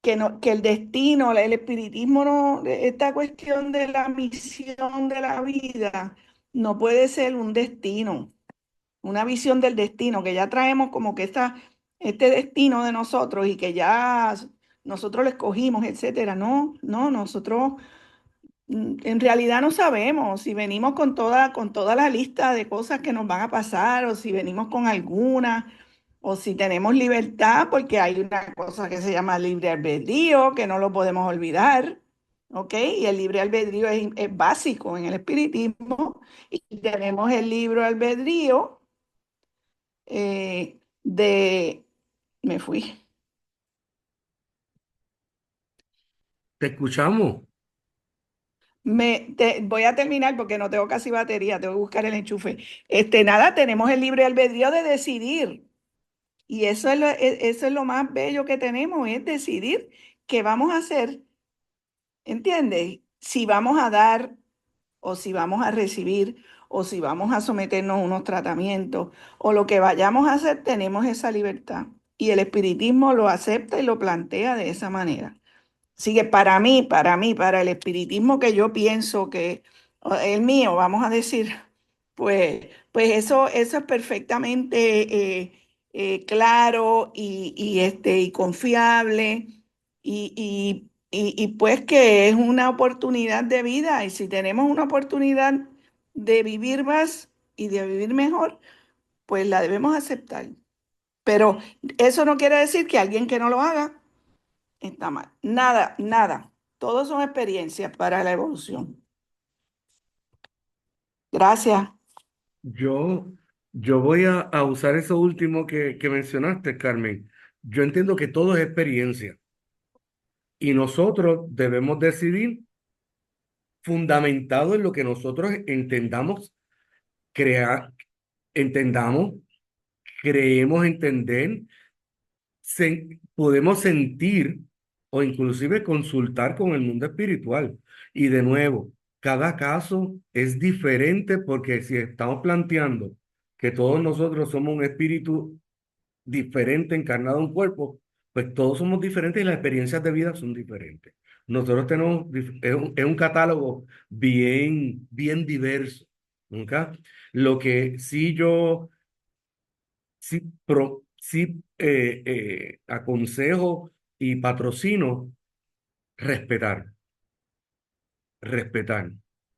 C: el destino, el espiritismo, no, esta cuestión de la misión de la vida no puede ser un destino, una visión del destino, que ya traemos como que este destino de nosotros y que ya nosotros lo escogimos, etcétera. No, no, nosotros en realidad no sabemos si venimos con toda la lista de cosas que nos van a pasar o si venimos con alguna o si tenemos libertad, porque hay una cosa que se llama libre albedrío, que no lo podemos olvidar. ¿Ok? Y el libre albedrío es básico en el espiritismo. Y tenemos el libre albedrío de... Me fui.
A: Te escuchamos.
C: Voy a terminar porque no tengo casi batería, tengo que buscar el enchufe. Nada, tenemos el libre albedrío de decidir. Y eso es lo más bello que tenemos, es decidir qué vamos a hacer, ¿entiendes? Si vamos a dar o si vamos a recibir o si vamos a someternos a unos tratamientos o lo que vayamos a hacer, tenemos esa libertad. Y el espiritismo lo acepta y lo plantea de esa manera. Así que para el espiritismo que yo pienso que, o el mío, vamos a decir, pues eso es perfectamente claro y confiable y pues que es una oportunidad de vida y si tenemos una oportunidad de vivir más y de vivir mejor, pues la debemos aceptar. Pero eso no quiere decir que alguien que no lo haga está mal. Nada, nada. Todos son experiencias para la evolución. Gracias.
A: Yo, yo voy a usar eso último que mencionaste, Carmen. Yo entiendo que todo es experiencia y nosotros debemos decidir fundamentado en lo que nosotros entendamos, crear, entendamos, creemos entender, podemos sentir o inclusive consultar con el mundo espiritual. Y de nuevo, cada caso es diferente porque si estamos planteando que todos nosotros somos un espíritu diferente encarnado en un cuerpo, pues todos somos diferentes y las experiencias de vida son diferentes. Nosotros tenemos, es un catálogo bien diverso. ¿Ok? Lo que sí yo aconsejo y patrocino, respetar, respetar.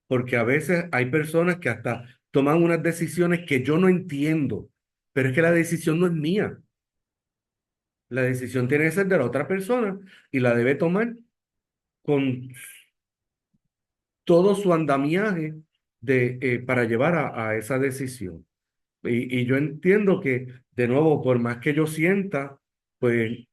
A: Porque a veces hay personas que hasta toman unas decisiones que yo no entiendo, pero es que la decisión no es mía. La decisión tiene que ser de la otra persona y la debe tomar con todo su andamiaje para llevar a esa decisión. Y yo entiendo que, de nuevo, por más que yo sienta, pues,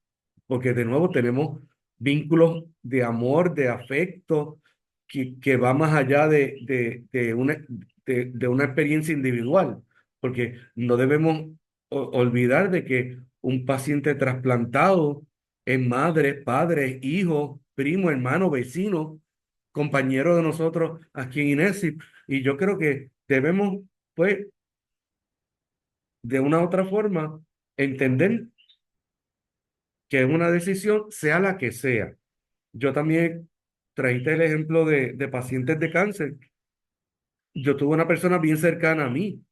A: porque de nuevo tenemos vínculos de amor, de afecto, que va más allá de una experiencia individual, porque no debemos olvidar de que un paciente trasplantado es madre, padre, hijo, primo, hermano, vecino, compañero de nosotros aquí en INESI, y yo creo que debemos, pues, de una u otra forma, entender que es una decisión, sea la que sea. Yo también trajiste el ejemplo de pacientes de cáncer. Yo tuve una persona bien cercana a mí,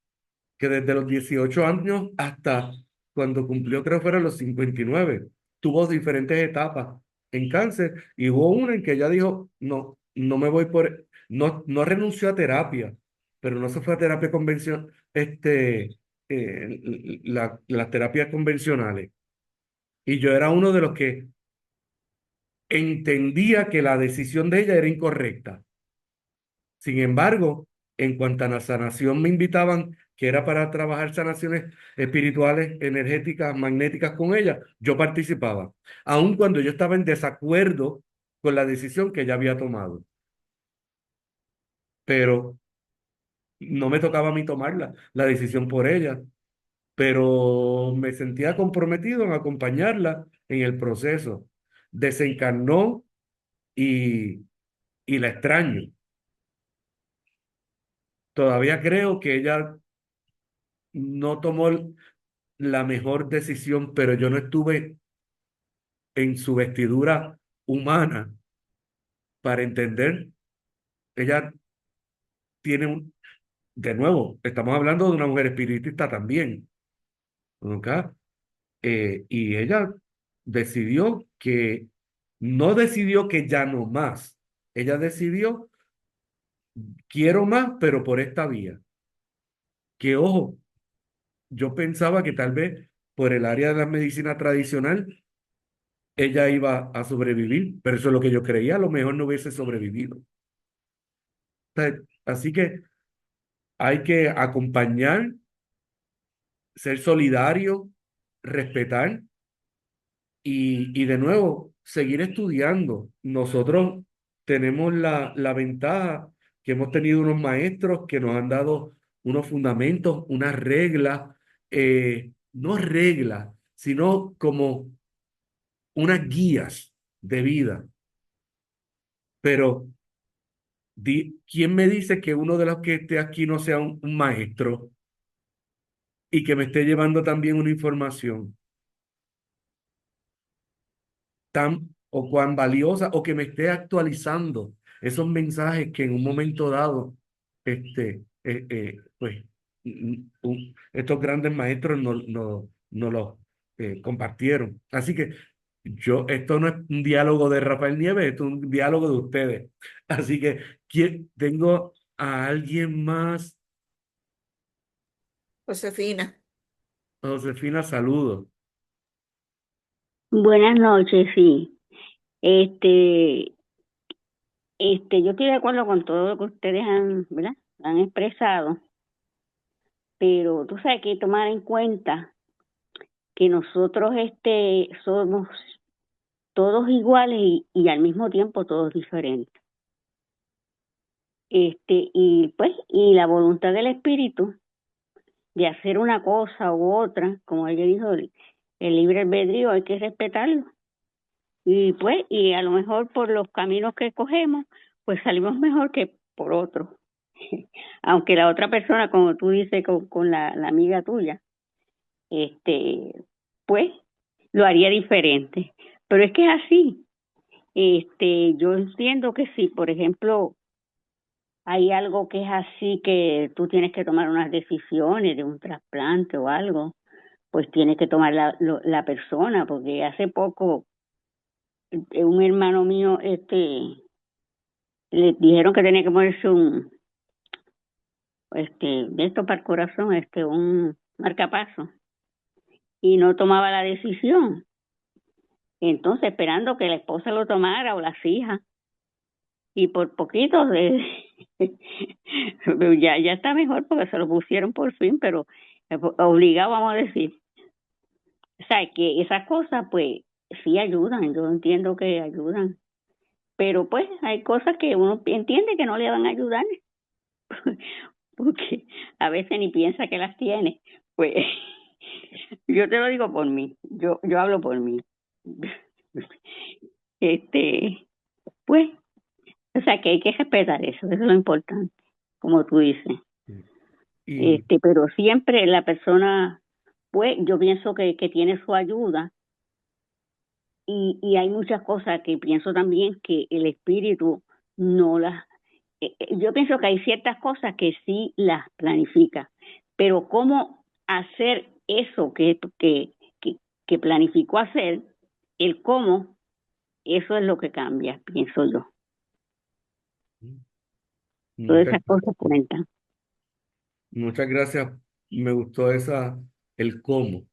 A: que desde los 18 años hasta cuando cumplió, creo que fueron los 59 tuvo diferentes etapas en cáncer y hubo una en que ella dijo, no, no me voy no renunció a terapia, pero no se fue a terapia convencional, las terapias convencionales. Y yo era uno de los que entendía que la decisión de ella era incorrecta. Sin embargo, en cuanto a la sanación me invitaban, que era para trabajar sanaciones espirituales, energéticas, magnéticas con ella, yo participaba, aun cuando yo estaba en desacuerdo con la decisión que ella había tomado. Pero no me tocaba a mí tomarla, la decisión por ella, pero me sentía comprometido en acompañarla en el proceso. Desencarnó y, y la extraño. Todavía creo que ella no tomó la mejor decisión, pero yo no estuve en su vestidura humana para entender. Ella tiene de nuevo, estamos hablando de una mujer espiritista también, ¿ok? Y ella decidió que, no decidió que ya no más, ella decidió, quiero más, pero por esta vía. Que ojo, yo pensaba que tal vez por el área de la medicina tradicional ella iba a sobrevivir, pero eso es lo que yo creía, a lo mejor no hubiese sobrevivido. Así que hay que acompañar, ser solidario, respetar y de nuevo seguir estudiando. Nosotros tenemos la ventaja que hemos tenido unos maestros que nos han dado unos fundamentos, unas reglas, no reglas, sino como unas guías de vida. Pero ¿quién me dice que uno de los que esté aquí no sea un maestro y que me esté llevando también una información tan o cuán valiosa o que me esté actualizando esos mensajes que en un momento dado, pues, estos grandes maestros no los compartieron? Así que esto no es un diálogo de Rafael Nieves, esto es un diálogo de ustedes. Así que tengo a alguien más.
D: Josefina.
A: Josefina, saludos.
G: Buenas noches, sí. Este, yo estoy de acuerdo con todo lo que ustedes han, ¿verdad? Han expresado, pero tú sabes que hay que tomar en cuenta que nosotros, somos todos iguales y al mismo tiempo todos diferentes. Y la voluntad del espíritu de hacer una cosa u otra, como ella dijo, el libre albedrío hay que respetarlo. Y a lo mejor por los caminos que cogemos, pues salimos mejor que por otros. Aunque la otra persona, como tú dices con la amiga tuya, pues lo haría diferente. Pero es que es así. Yo entiendo que si, por ejemplo, hay algo que es así que tú tienes que tomar unas decisiones de un trasplante o algo, pues tiene que tomar la persona, porque hace poco un hermano mío, le dijeron que tenía que ponerse de esto para el corazón, un marcapaso, y no tomaba la decisión. Entonces, esperando que la esposa lo tomara o las hijas, y por poquito ya está mejor porque se lo pusieron por fin, pero obligado, vamos a decir. O sea, que esas cosas, pues, sí ayudan, yo entiendo que ayudan, pero pues hay cosas que uno entiende que no le van a ayudar, porque a veces ni piensa que las tiene. Pues yo te lo digo por mí, yo hablo por mí. Pues, o sea que hay que respetar eso es lo importante, como tú dices.
A: Y
G: Pero siempre la persona, pues yo pienso que tiene su ayuda, y hay muchas cosas que pienso también que el espíritu no las... yo pienso que hay ciertas cosas que sí las planifica, pero cómo hacer eso que planificó hacer, el cómo, eso es lo que cambia, pienso yo. Todas
A: muchas,
G: esas cosas cuentan.
A: muchas gracias. Me gustó el cómo.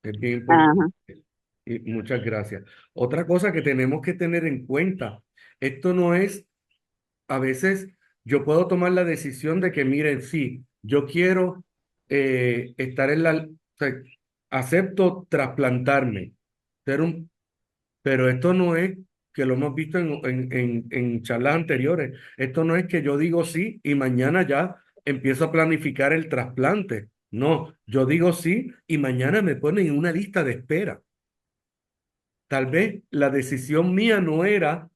A: Es bien
G: Ajá.
A: importante. Y muchas gracias. Otra cosa que tenemos que tener en cuenta, esto no es, a veces yo puedo tomar la decisión de que, miren, sí, yo quiero estar o sea, acepto trasplantarme, pero esto no es que lo hemos visto en charlas anteriores. Esto no es que yo digo sí y mañana ya empiezo a planificar el trasplante. No, yo digo sí y mañana me ponen en una lista de espera. Tal vez la decisión mía no era,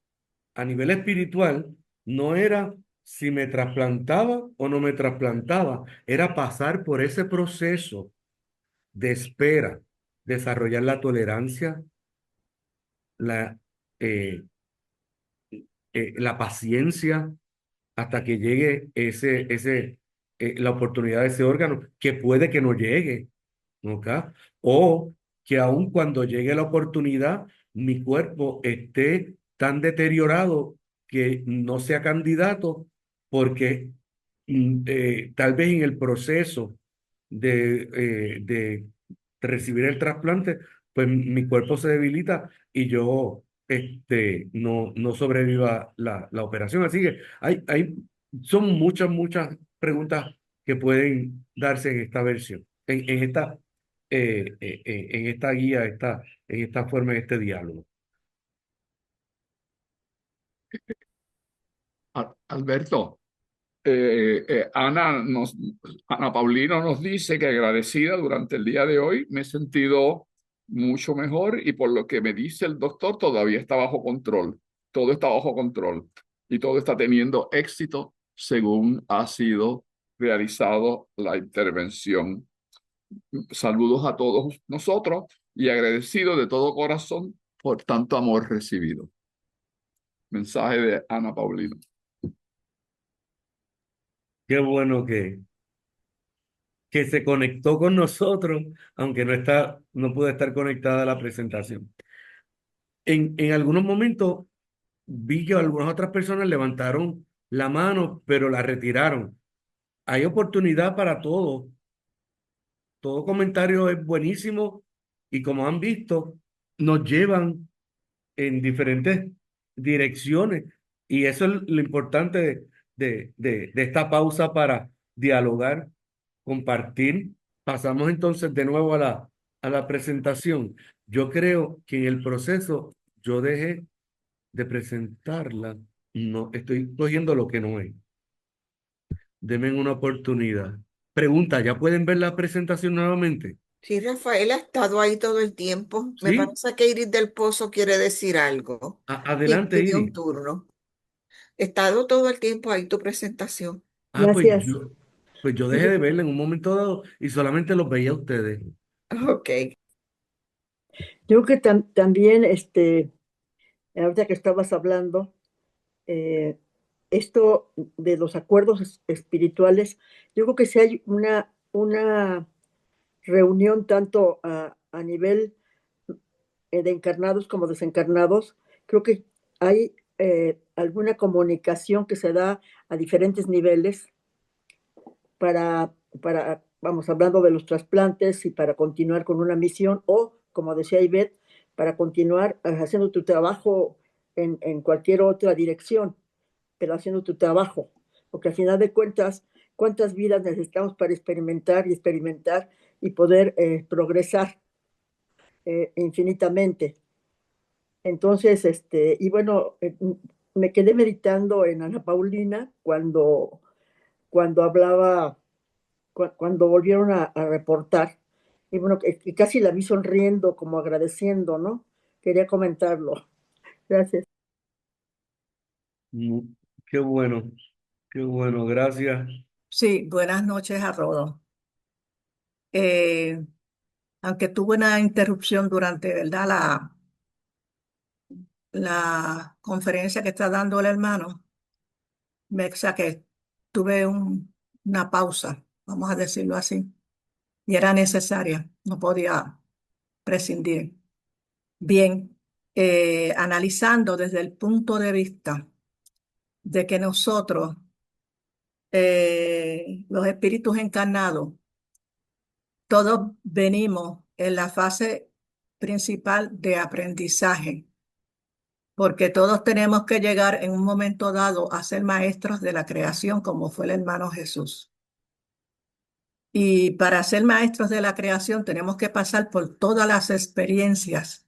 A: a nivel espiritual, no era si me trasplantaba o no me trasplantaba, era pasar por ese proceso de espera, desarrollar la tolerancia, la, eh, la paciencia, hasta que llegue la oportunidad de ese órgano, que puede que no llegue, ¿ok? O que aun cuando llegue la oportunidad, mi cuerpo esté tan deteriorado que no sea candidato porque tal vez en el proceso de recibir el trasplante, pues mi cuerpo se debilita y yo no sobreviva la operación. Así que son muchas preguntas que pueden darse en esta versión, en esta guía, en esta forma, en este diálogo.
B: Alberto, Ana Paulino nos dice que agradecida durante el día de hoy, me he sentido mucho mejor y por lo que me dice el doctor todavía está bajo control, todo está bajo control y todo está teniendo éxito según ha sido realizado la intervención. Saludos a todos nosotros y agradecido de todo corazón por tanto amor recibido. Mensaje de Ana Paulino.
A: Qué bueno que se conectó con nosotros, aunque no pudo estar conectada a la presentación. en algunos momentos vi que algunas otras personas levantaron la mano, pero la retiraron. Hay oportunidad para todo. Todo comentario es buenísimo y como han visto, nos llevan en diferentes direcciones. Y eso es lo importante de esta pausa para dialogar, compartir. Pasamos entonces de nuevo a la presentación. Yo creo que en el proceso yo dejé de presentarla. No, estoy cogiendo lo que no es. Denme una oportunidad. Pregunta, ¿ya pueden ver la presentación nuevamente?
D: Sí, Rafael ha estado ahí todo el tiempo. Me
A: ¿Sí?
D: parece que Iris del Pozo quiere decir algo y
A: Adelante,
D: pidió un
A: Iris.
D: turno. Ha estado todo el tiempo ahí tu presentación.
E: Gracias.
A: Pues yo dejé de verla en un momento dado y solamente los veía a ustedes.
D: Ok.
E: Yo creo que también, ahorita que estabas hablando, eh, esto de los acuerdos espirituales, yo creo que si hay una reunión tanto a nivel de encarnados como desencarnados, creo que hay alguna comunicación que se da a diferentes niveles vamos, hablando de los trasplantes y para continuar con una misión o, como decía Ivette, para continuar haciendo tu trabajo en cualquier otra dirección, pero haciendo tu trabajo, porque al final de cuentas, ¿cuántas vidas necesitamos para experimentar y experimentar y poder progresar infinitamente? Entonces, y bueno, me quedé meditando en Ana Paulina cuando hablaba cuando volvieron a reportar. Y bueno, que casi la vi sonriendo, como agradeciendo, ¿no? Quería comentarlo. Gracias.
A: Mm, Qué bueno, qué bueno, gracias.
C: Sí, buenas noches a todos. Eh, Aunque tuve una interrupción durante, ¿verdad? La conferencia que está dando el hermano, me saqué, tuve una pausa, vamos a decirlo así, y era necesaria, no podía prescindir. Bien, analizando desde el punto de vista de que nosotros, los espíritus encarnados, todos venimos en la fase principal de aprendizaje, porque todos tenemos que llegar en un momento dado a ser maestros de la creación, como fue el hermano Jesús. Y para ser maestros de la creación tenemos que pasar por todas las experiencias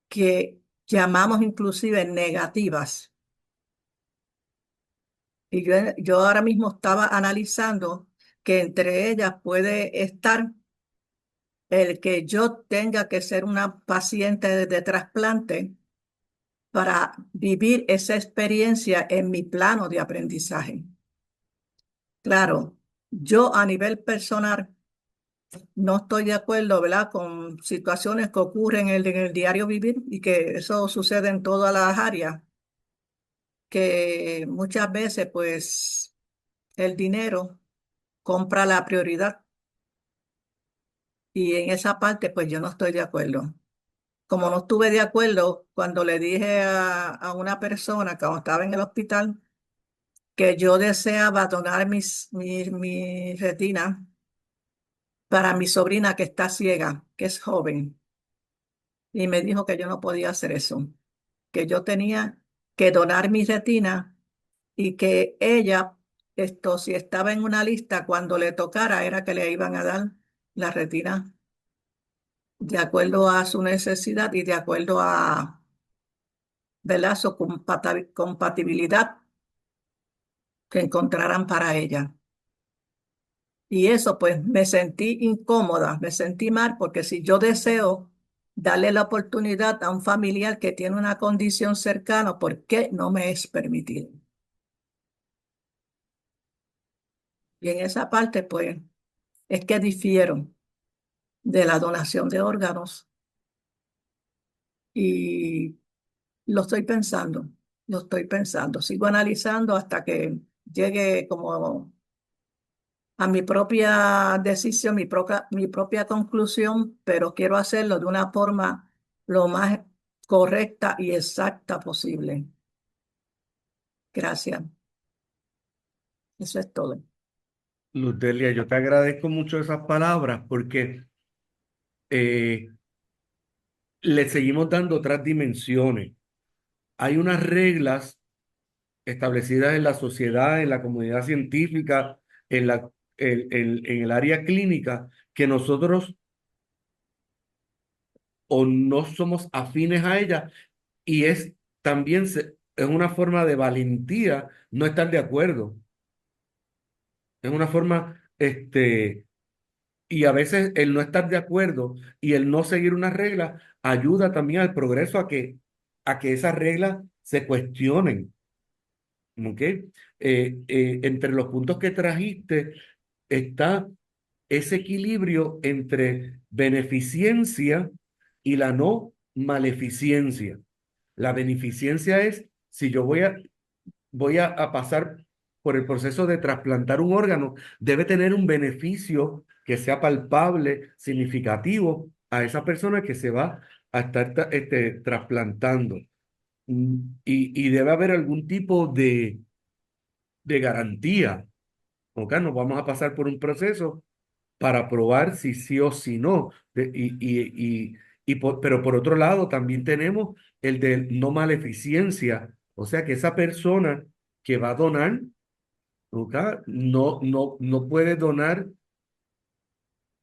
C: que llamamos inclusive negativas. Y yo ahora mismo estaba analizando que entre ellas puede estar el que yo tenga que ser una paciente de trasplante para vivir esa experiencia en mi plano de aprendizaje. Claro, yo a nivel personal no estoy de acuerdo, ¿verdad?, con situaciones que ocurren en el diario vivir y que eso sucede en todas las áreas, que muchas veces pues el dinero compra la prioridad y en esa parte pues yo no estoy de acuerdo. Como no estuve de acuerdo cuando le dije a una persona cuando estaba en el hospital que yo deseaba donar mi retina para mi sobrina que está ciega, que es joven, y me dijo que yo no podía hacer eso, que yo tenía que donar mi retina y que ella, si estaba en una lista, cuando le tocara, era que le iban a dar la retina de acuerdo a su necesidad y de acuerdo a, ¿verdad?, su compatibilidad que encontraran para ella. Y eso pues me sentí incómoda, me sentí mal, porque si yo deseo darle la oportunidad a un familiar que tiene una condición cercana, ¿por qué no me es permitido? Y en esa parte pues es que difiero de la donación de órganos y lo estoy pensando, lo estoy pensando, sigo analizando hasta que llegue como a mi propia decisión, mi propia conclusión, pero quiero hacerlo de una forma lo más
H: correcta y exacta posible. Gracias. Eso es todo.
A: Luz Delia, yo te agradezco mucho esas palabras porque eh, le seguimos dando otras dimensiones. Hay unas reglas establecidas en la sociedad, en la comunidad científica, en el área clínica, que nosotros o no somos afines a ellas y es también es una forma de valentía no estar de acuerdo. Es una forma, y a veces el no estar de acuerdo y el no seguir una regla ayuda también al progreso a que esas reglas se cuestionen. ¿Ok? Entre los puntos que trajiste está ese equilibrio entre beneficencia y la no maleficencia. La beneficencia es si yo voy a pasar por el proceso de trasplantar un órgano, debe tener un beneficio que sea palpable, significativo a esa persona que se va a estar trasplantando. Y debe haber algún tipo de garantía. ¿Ok? Nos vamos a pasar por un proceso para probar si sí o si no. Pero por otro lado, también tenemos el de no maleficencia, o sea que esa persona que va a donar, ¿ok? No puede donar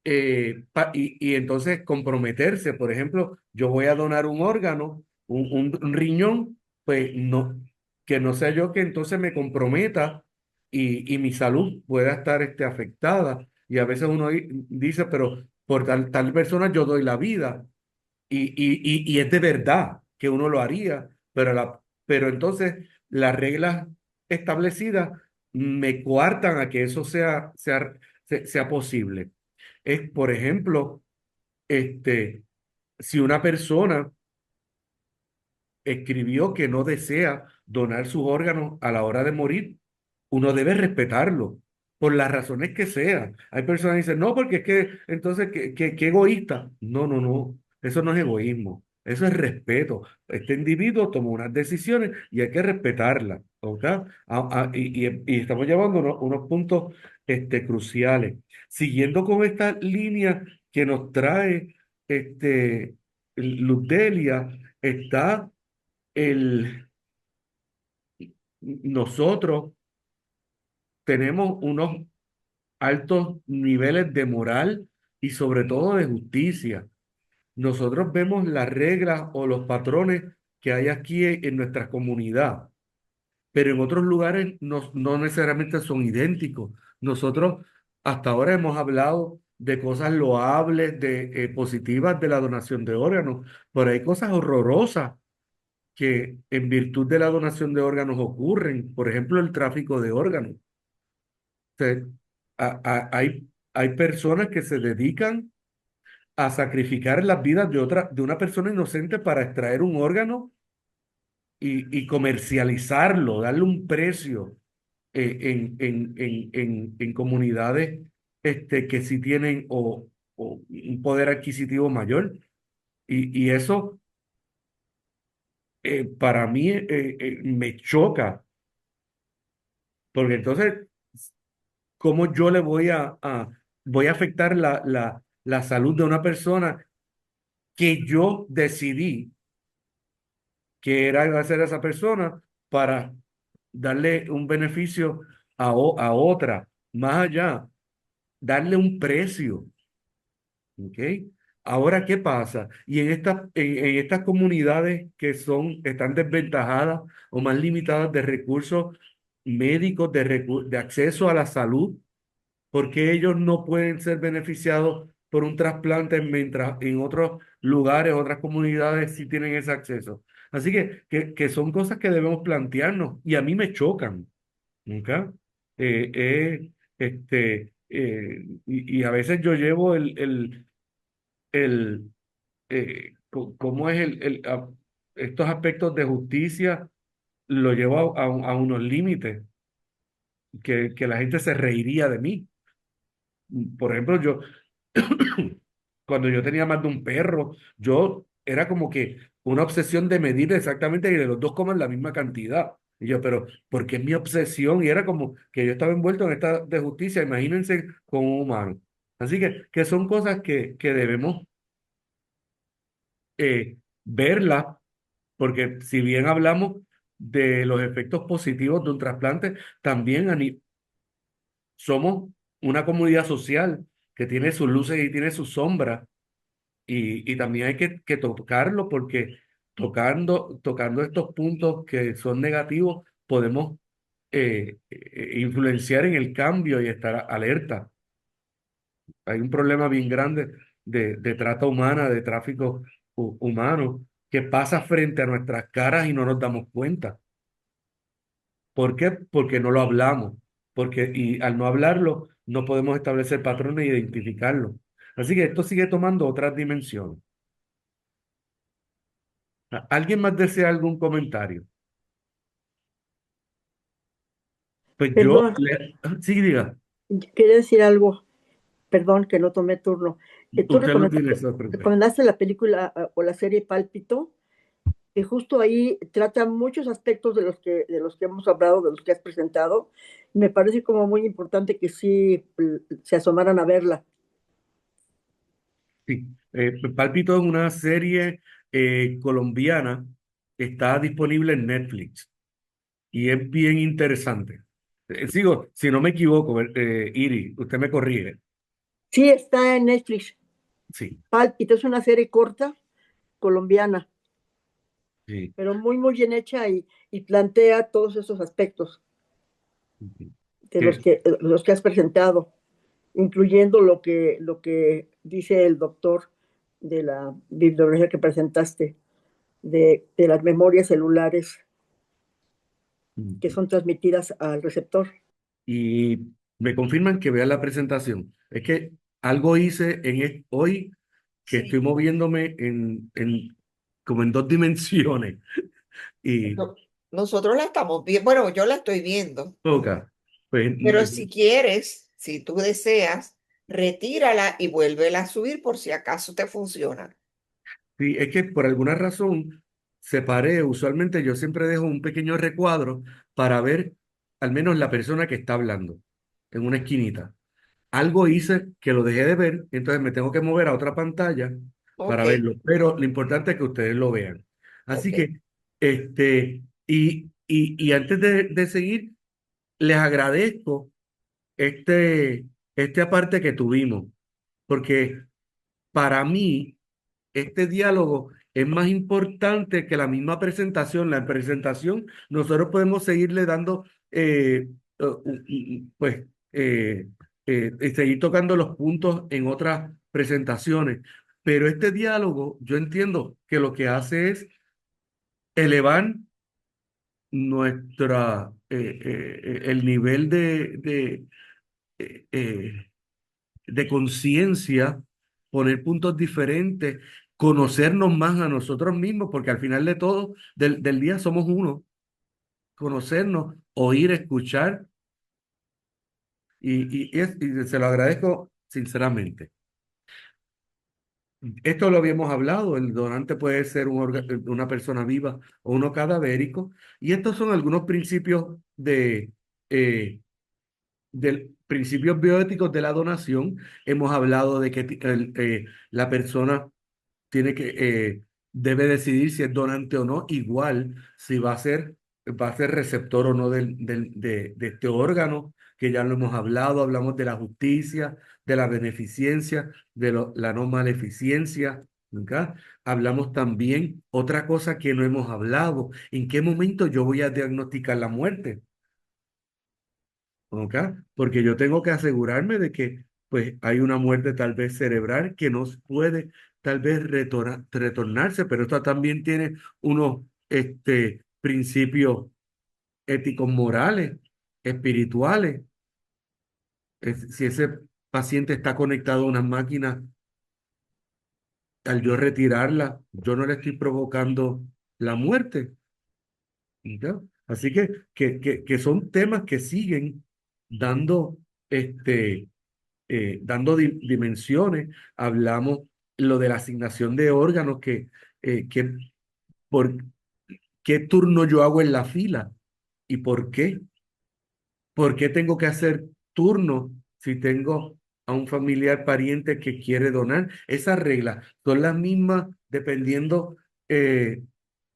A: y entonces comprometerse. Por ejemplo, yo voy a donar un órgano, un riñón, pues no, que no sea yo que entonces me comprometa y mi salud pueda estar afectada. Y a veces uno dice, pero por tal persona yo doy la vida. Y es de verdad que uno lo haría, pero entonces las reglas establecidas me coartan a que eso sea posible. Es, por ejemplo, si una persona escribió que no desea donar sus órganos a la hora de morir, uno debe respetarlo, por las razones que sean. Hay personas que dicen, no, porque es que entonces, qué egoísta. No, no, no, eso no es egoísmo, eso es respeto. Este individuo tomó unas decisiones y hay que respetarlas, ¿ok? Y estamos llevando unos puntos cruciales. Siguiendo con esta línea que nos trae Luz Delia, está el, nosotros tenemos unos altos niveles de moral y sobre todo de justicia. Nosotros vemos las reglas o los patrones que hay aquí en nuestra comunidad, pero en otros lugares no necesariamente son idénticos. Nosotros hasta ahora hemos hablado de cosas loables, positivas de la donación de órganos, pero hay cosas horrorosas que en virtud de la donación de órganos ocurren. Por ejemplo, el tráfico de órganos. Sea, hay personas que se dedican a sacrificar las vidas de una persona inocente para extraer un órgano y comercializarlo, darle un precio en comunidades que sí tienen o un poder adquisitivo mayor. Y eso para mí me choca, porque entonces ¿cómo yo le voy a afectar la salud de una persona que yo decidí que era hacer a esa persona para darle un beneficio a otra, más allá, darle un precio? ¿Ok? Ahora, ¿qué pasa? Y en estas comunidades que están desventajadas o más limitadas de recursos médicos, de acceso a la salud, porque ellos no pueden ser beneficiados por un trasplante mientras en otros lugares, otras comunidades sí tienen ese acceso? Así que son cosas que debemos plantearnos y a mí me chocan, ¿nunca? Y a veces yo llevo el cómo es estos aspectos de justicia, lo llevo a unos límites que la gente se reiría de mí. Por ejemplo, cuando yo tenía más de un perro, yo era como que una obsesión de medir exactamente que los dos coman la misma cantidad. Y yo, pero ¿por qué es mi obsesión? Y era como que yo estaba envuelto en esta de justicia, imagínense con un humano. Así que son cosas que debemos verlas, porque si bien hablamos de los efectos positivos de un trasplante, también somos una comunidad social que tiene sus luces y tiene sus sombras, y también hay que tocarlo, porque tocando estos puntos que son negativos, podemos influenciar en el cambio y estar alerta. Hay un problema bien grande de trata humana, de tráfico humano, que pasa frente a nuestras caras y no nos damos cuenta. ¿Por qué? Porque no lo hablamos. Y al no hablarlo, no podemos establecer patrones e identificarlo. Así que esto sigue tomando otras dimensiones. ¿Alguien más desea algún comentario? Pues
E: Perdón,
A: sí, diga.
E: quería decir algo, perdón que no tomé turno. Tú
A: Usted lo tiene, sorprende.
E: recomendaste la película o la serie Pálpito, que justo ahí trata muchos aspectos de los que hemos hablado, de los que has presentado. Me parece como muy importante que sí se asomaran a verla.
A: Sí, Pálpito es una serie colombiana, está disponible en Netflix y es bien interesante. Sigo, si no me equivoco, Iri, usted me corrige.
E: Sí, está en Netflix.
A: Sí,
E: Pálpito es una serie corta colombiana,
A: sí.
E: pero muy, muy bien hecha y plantea todos esos aspectos
A: Sí.
E: de
A: Que,
E: los que has presentado, incluyendo lo que dice el doctor de la bibliografía que presentaste, de las memorias celulares que son transmitidas al receptor.
A: y me confirman que vean la presentación. Es que algo hice hoy, que estoy
D: Sí.
A: moviéndome como en dos dimensiones. Y
D: No- nosotros la estamos viendo, bueno, yo la estoy viendo,
A: toca, pues
D: pero si quieres, si tú deseas, retírala y vuélvela a subir por si acaso te funciona.
A: sí, es que por alguna razón separé, usualmente yo siempre dejo un pequeño recuadro para ver al menos la persona que está hablando en una esquinita. Algo hice que lo dejé de ver, entonces me tengo que mover a otra pantalla
D: Ok,
A: para verlo, pero lo importante es que ustedes lo vean. Así
D: ok.
A: que, y antes de seguir, les agradezco este aparte que tuvimos, porque para mí este diálogo es más importante que la misma presentación. La presentación, nosotros podemos seguirle dando, pues, y seguir tocando los puntos en otras presentaciones. Pero este diálogo, yo entiendo que lo que hace es elevar el nivel eh, eh, de conciencia, poner puntos diferentes, conocernos más a nosotros mismos, porque al final de todo, del día somos uno, conocernos, oír, escuchar, y se lo agradezco sinceramente. Esto lo habíamos hablado, el donante puede ser una persona viva o uno cadavérico, y estos son algunos principios eh, principios bioéticos de la donación. Hemos hablado de que la persona tiene debe decidir si es donante o no, igual si va a ser receptor o no de este órgano, que ya lo hemos hablado. Hablamos de la justicia, de la beneficencia, la no maleficencia. ¿Ok? Hablamos también otra cosa que no hemos hablado: ¿en qué momento yo voy a diagnosticar la muerte? ¿Ok? Porque yo tengo que asegurarme de que pues hay una muerte tal vez cerebral que no puede tal vez retornarse, pero esto también tiene unos principios éticos, morales, espirituales. Si ese paciente está conectado a una máquina, al yo retirarla, yo no le estoy provocando la muerte. ¿Ya? Así que son temas que siguen dando dando dimensiones. Hablamos lo de la asignación de órganos, que por qué turno yo hago en la fila y por qué. ¿Por qué tengo que hacer turno si tengo a un familiar pariente que quiere donar? Esas reglas son las mismas dependiendo eh,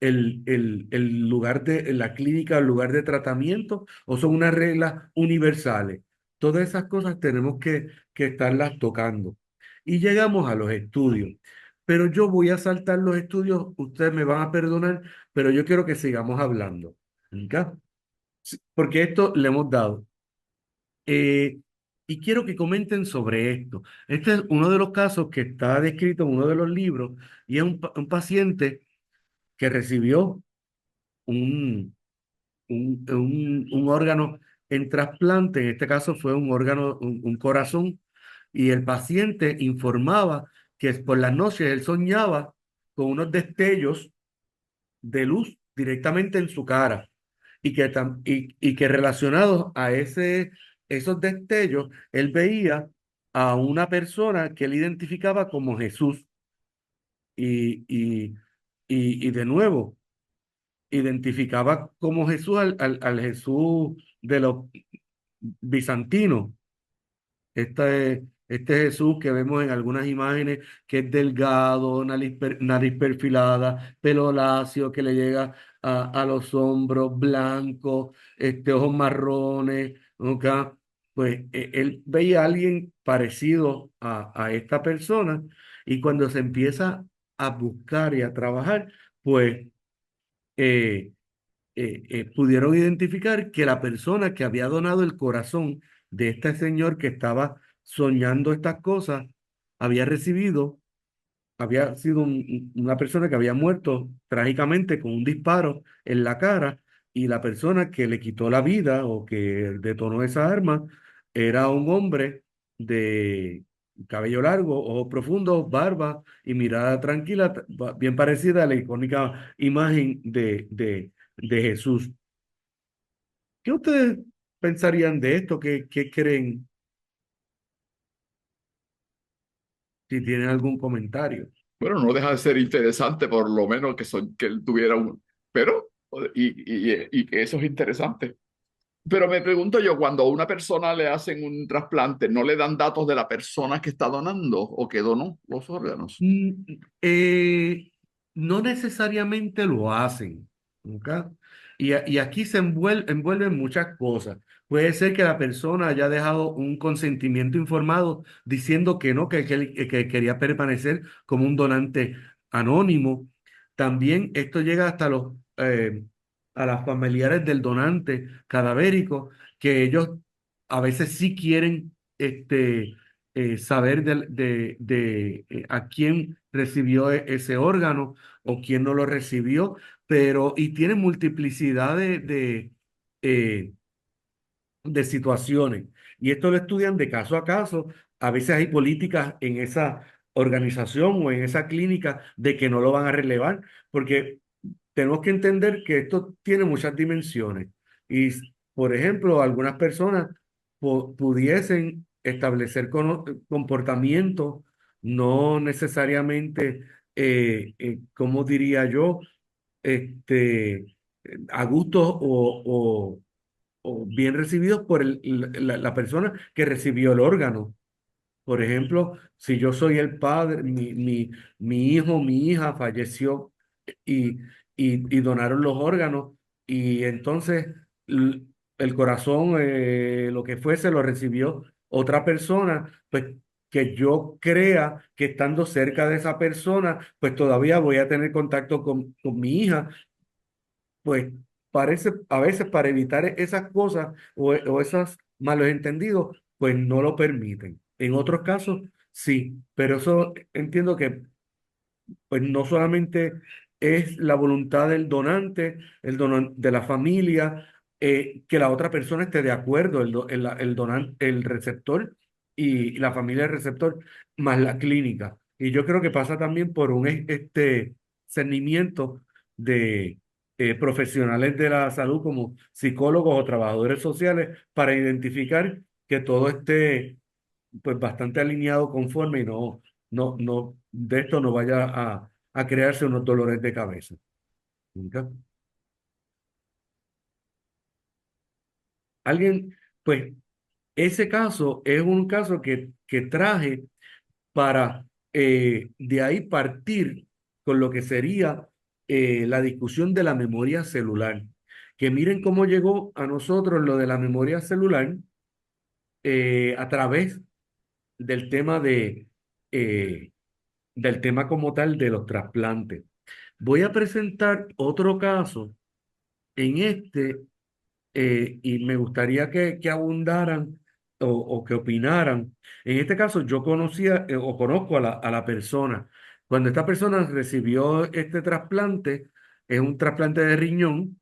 A: el lugar de la clínica, el lugar de tratamiento, o son unas reglas universales. Todas esas cosas tenemos que estarlas tocando. Y llegamos a los estudios. Pero yo voy a saltar los estudios, ustedes me van a perdonar, pero yo quiero que sigamos hablando. ¿Ok? Porque esto le hemos dado. Eh, y quiero que comenten sobre esto. Este es uno de los casos que está descrito en uno de los libros y es un paciente que recibió un, un órgano en trasplante. En este caso fue un órgano, un corazón, y el paciente informaba que por las noches él soñaba con unos destellos de luz directamente en su cara y que relacionados a esos destellos, él veía a una persona que él identificaba como Jesús y, y, y de nuevo identificaba como Jesús al Jesús de los bizantinos. Este Jesús que vemos en algunas imágenes, que es delgado, nariz perfilada, pelo lacio que le llega a los hombros, blanco, ojos marrones, ¿ok? Pues él veía a alguien parecido a esta persona y cuando se empieza a buscar y a trabajar, pues eh, pudieron identificar que la persona que había donado el corazón de este señor que estaba soñando estas cosas había sido una persona que había muerto trágicamente con un disparo en la cara y la persona que le quitó la vida o que detonó esa arma era un hombre de cabello largo, ojos profundos, barba y mirada tranquila, bien parecida a la icónica imagen de Jesús. ¿Qué ustedes pensarían de esto? ¿Qué creen? Si tienen algún comentario.
B: Bueno, no deja de ser interesante, por lo menos que él tuviera un... Pero, y que eso es interesante. Pero me pregunto yo, cuando a una persona le hacen un trasplante, ¿no le dan datos de la persona que está donando o que donó los órganos?
A: Mm, eh, no necesariamente lo hacen, ¿ok? Y aquí se envuelven muchas cosas. Puede ser que la persona haya dejado un consentimiento informado diciendo que no, que quería permanecer como un donante anónimo. También esto llega hasta a las familiares del donante cadavérico, que ellos a veces sí quieren saber a quién recibió ese órgano o quién no lo recibió, pero y tiene multiplicidad eh, de situaciones. Y esto lo estudian de caso a caso. A veces hay políticas en esa organización o en esa clínica de que no lo van a relevar, porque tenemos que entender que esto tiene muchas dimensiones. Y, por ejemplo, algunas personas pudiesen establecer comportamientos no necesariamente, ¿cómo diría yo? Este, a gusto o bien recibidos por la persona que recibió el órgano. Por ejemplo, si yo soy el padre, mi hijo, mi hija falleció y, y donaron los órganos y entonces l- el corazón, lo que fuese, lo recibió otra persona, pues que yo crea que estando cerca de esa persona, pues todavía voy a tener contacto con mi hija, pues parece a veces para evitar esas cosas o esos malos entendidos, pues no lo permiten. En otros casos, sí, pero eso entiendo que pues no solamente es la voluntad del donante, de la familia, que la otra persona esté de acuerdo, el receptor y la familia del receptor, más la clínica. Y yo creo que pasa también por un cernimiento de profesionales de la salud como psicólogos o trabajadores sociales para identificar que todo esté pues bastante alineado, conforme y no de esto no vaya a crearse unos dolores de cabeza. Nunca. Alguien, pues, ese caso es un caso que traje para de ahí partir con lo que sería la discusión de la memoria celular. Que miren cómo llegó a nosotros lo de la memoria celular a través del tema del tema como tal de los trasplantes. Voy a presentar otro caso en y me gustaría que abundaran o que opinaran. En este caso, yo conocía o conozco a la persona. Cuando esta persona recibió este trasplante, es un trasplante de riñón.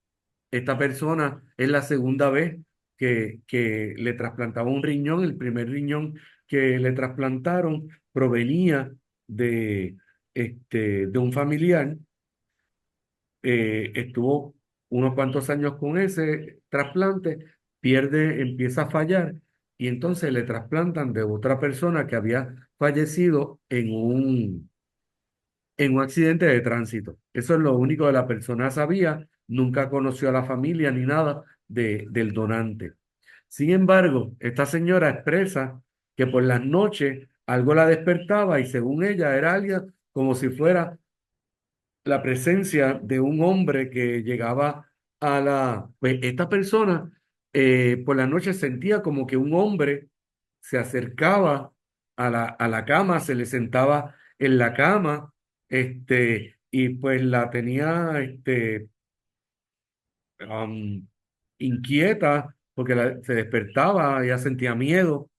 A: Esta persona es la segunda vez que le trasplantaba un riñón. El primer riñón que le trasplantaron provenía de un familiar. Estuvo unos cuantos años con ese trasplante, empieza a fallar y entonces le trasplantan de otra persona que había fallecido en un accidente de tránsito. Eso es lo único que la persona sabía, nunca conoció a la familia ni nada del donante. Sin embargo, esta señora expresa que por las noches algo la despertaba y según ella era alguien como si fuera la presencia de un hombre que llegaba pues esta persona por la noche sentía como que un hombre se acercaba a la cama, se le sentaba en la cama, y pues la tenía, inquieta porque se despertaba, ella sentía miedo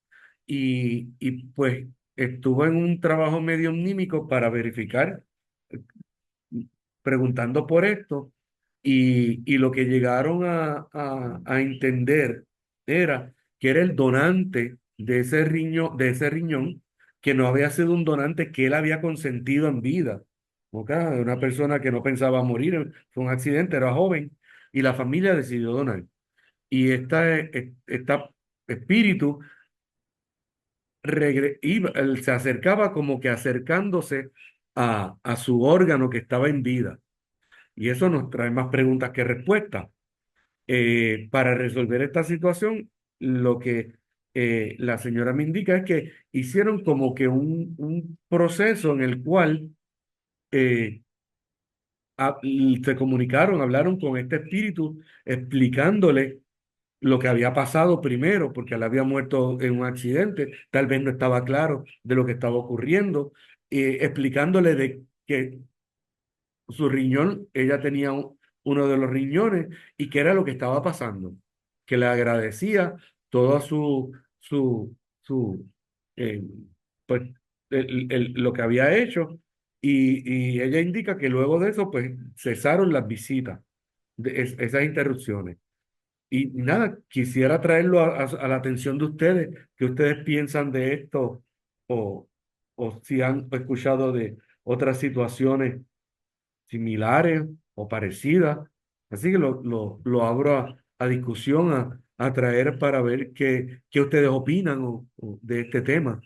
A: y pues estuvo en un trabajo mediunímico para verificar preguntando por esto y lo que llegaron a entender era que era el donante de ese riñón, que no había sido un donante que él había consentido en vida. ¿Ok? Una persona que no pensaba morir, fue un accidente, era joven y la familia decidió donar. Y esta espíritu él se acercaba como que acercándose a su órgano que estaba en vida. Y eso nos trae más preguntas que respuestas. Para resolver esta situación, lo que la señora me indica es que hicieron como que un proceso en el cual eh, y se comunicaron, hablaron con este espíritu, explicándole lo que había pasado primero, porque él había muerto en un accidente, tal vez no estaba claro de lo que estaba ocurriendo, explicándole de que su riñón, ella tenía uno de los riñones y qué era lo que estaba pasando, que le agradecía toda su eh, pues, lo que había hecho y ella indica que luego de eso, pues cesaron las visitas, esas interrupciones. Y nada, quisiera traerlo a la atención de ustedes, que ustedes piensan de esto o, o si han escuchado de otras situaciones similares o parecidas. Así que lo abro a discusión, a traer para ver qué ustedes opinan de este tema.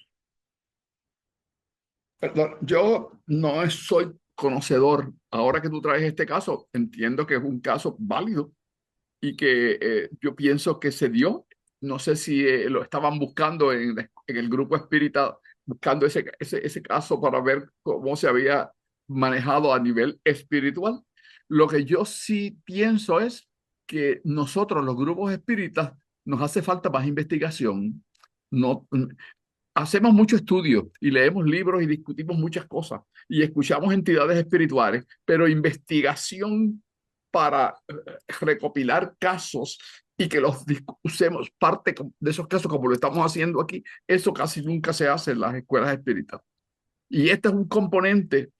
B: Perdón, yo no soy conocedor. Ahora que tú traes este caso, entiendo que es un caso válido y que yo pienso que se dio. No sé si lo estaban buscando en el grupo espírita, buscando ese caso para ver cómo se había manejado a nivel espiritual. Lo que yo sí pienso es que nosotros, los grupos espíritas, nos hace falta más investigación. No, hacemos mucho estudio y leemos libros y discutimos muchas cosas y escuchamos entidades espirituales, pero investigación para recopilar casos y que los usemos parte de esos casos como lo estamos haciendo aquí, eso casi nunca se hace en las escuelas espíritas. Y este es un componente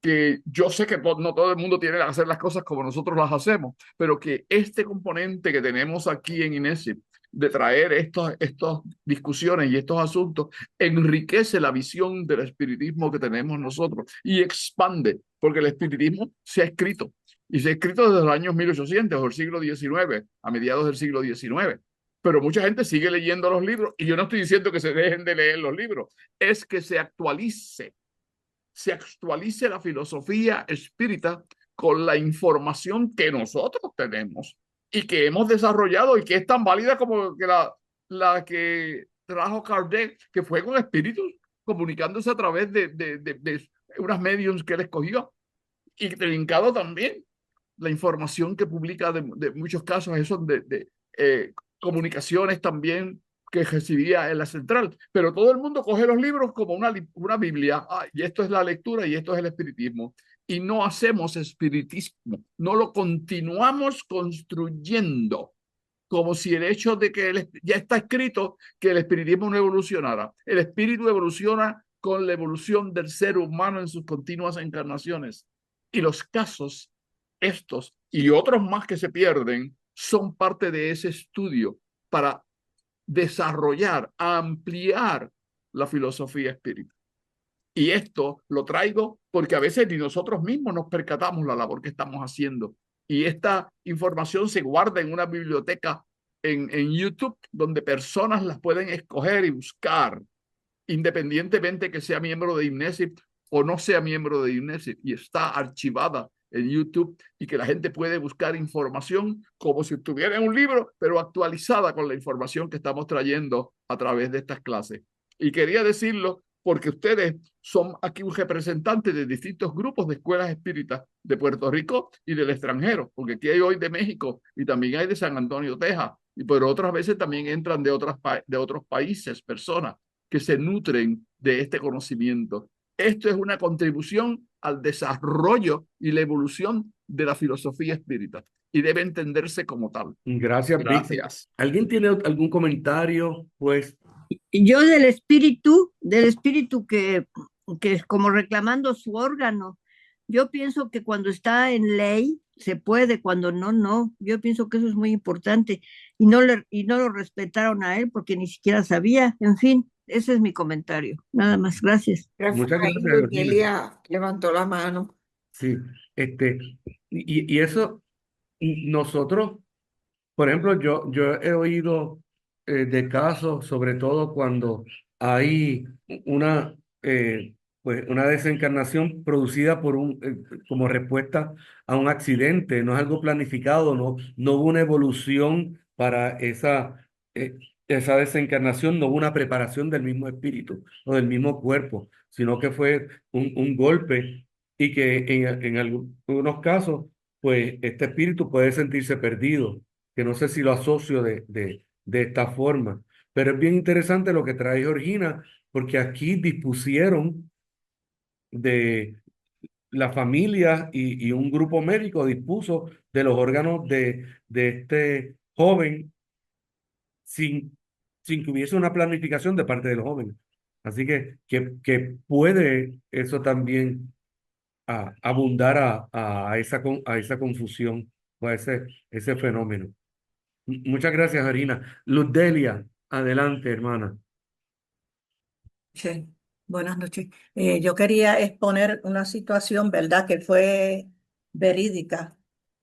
B: que yo sé que no todo el mundo tiene que hacer las cosas como nosotros las hacemos, pero que este componente que tenemos aquí en INESI de traer estas discusiones y estos asuntos enriquece la visión del espiritismo que tenemos nosotros y expande, porque el espiritismo se ha escrito y se ha escrito desde los años 1800 o el siglo XIX, a mediados del siglo XIX. Pero mucha gente sigue leyendo los libros y yo no estoy diciendo que se dejen de leer los libros, es que se actualice la filosofía espírita con la información que nosotros tenemos y que hemos desarrollado y que es tan válida como que la que trajo Kardec, que fue con espíritus comunicándose a través de unas mediums que él escogió, y trincado también la información que publica de muchos casos, esos comunicaciones también que recibía en la central. Pero todo el mundo coge los libros como una Biblia, y esto es la lectura y esto es el espiritismo. Y no hacemos espiritismo, no lo continuamos construyendo como si el hecho de que ya está escrito que el espiritismo no evolucionara. El espíritu evoluciona con la evolución del ser humano en sus continuas encarnaciones. Y los casos, estos y otros más que se pierden, son parte de ese estudio para desarrollar, ampliar la filosofía espírita. Y esto lo traigo porque a veces ni nosotros mismos nos percatamos la labor que estamos haciendo. Y esta información se guarda en una biblioteca en YouTube, donde personas las pueden escoger y buscar, independientemente que sea miembro de INESIP o no sea miembro de INESIP. Y está archivada en YouTube y que la gente puede buscar información como si estuviera en un libro, pero actualizada con la información que estamos trayendo a través de estas clases. Y quería decirlo porque ustedes son aquí un representante de distintos grupos de escuelas espíritas de Puerto Rico y del extranjero, porque aquí hay hoy de México y también hay de San Antonio, Texas, pero otras veces también entran de otros países, personas que se nutren de este conocimiento. Esto es una contribución al desarrollo y la evolución de la filosofía espírita y debe entenderse como tal.
A: Gracias, Víctor.
B: Gracias.
A: ¿Alguien tiene algún comentario? Pues
E: Yo del espíritu que es como reclamando su órgano, yo pienso que cuando está en ley se puede, cuando no, no. Yo pienso que eso es muy importante y no lo respetaron a él porque ni siquiera sabía. En fin, ese es mi comentario. Nada más, gracias.
A: muchas
D: Rafael
A: gracias, Georgina.
D: Delia levantó la mano.
A: Sí, y eso nosotros, por ejemplo, yo he oído de casos, sobre todo cuando hay una, pues una desencarnación producida como respuesta a un accidente, no es algo planificado, no hubo una evolución para esa desencarnación, no hubo una preparación del mismo espíritu o del mismo cuerpo, sino que fue un golpe y que en algunos casos, pues este espíritu puede sentirse perdido, que no sé si lo asocio de esta forma. Pero es bien interesante lo que trae Georgina, porque aquí dispusieron de la familia y un grupo médico dispuso de los órganos de este joven sin, sin que hubiese una planificación de parte del joven. Así que puede eso también abundar a esa confusión o a ese fenómeno. Muchas gracias, Harina. Luz Delia, adelante, hermana.
H: Sí, buenas noches. Yo quería exponer una situación, ¿verdad? Que fue verídica.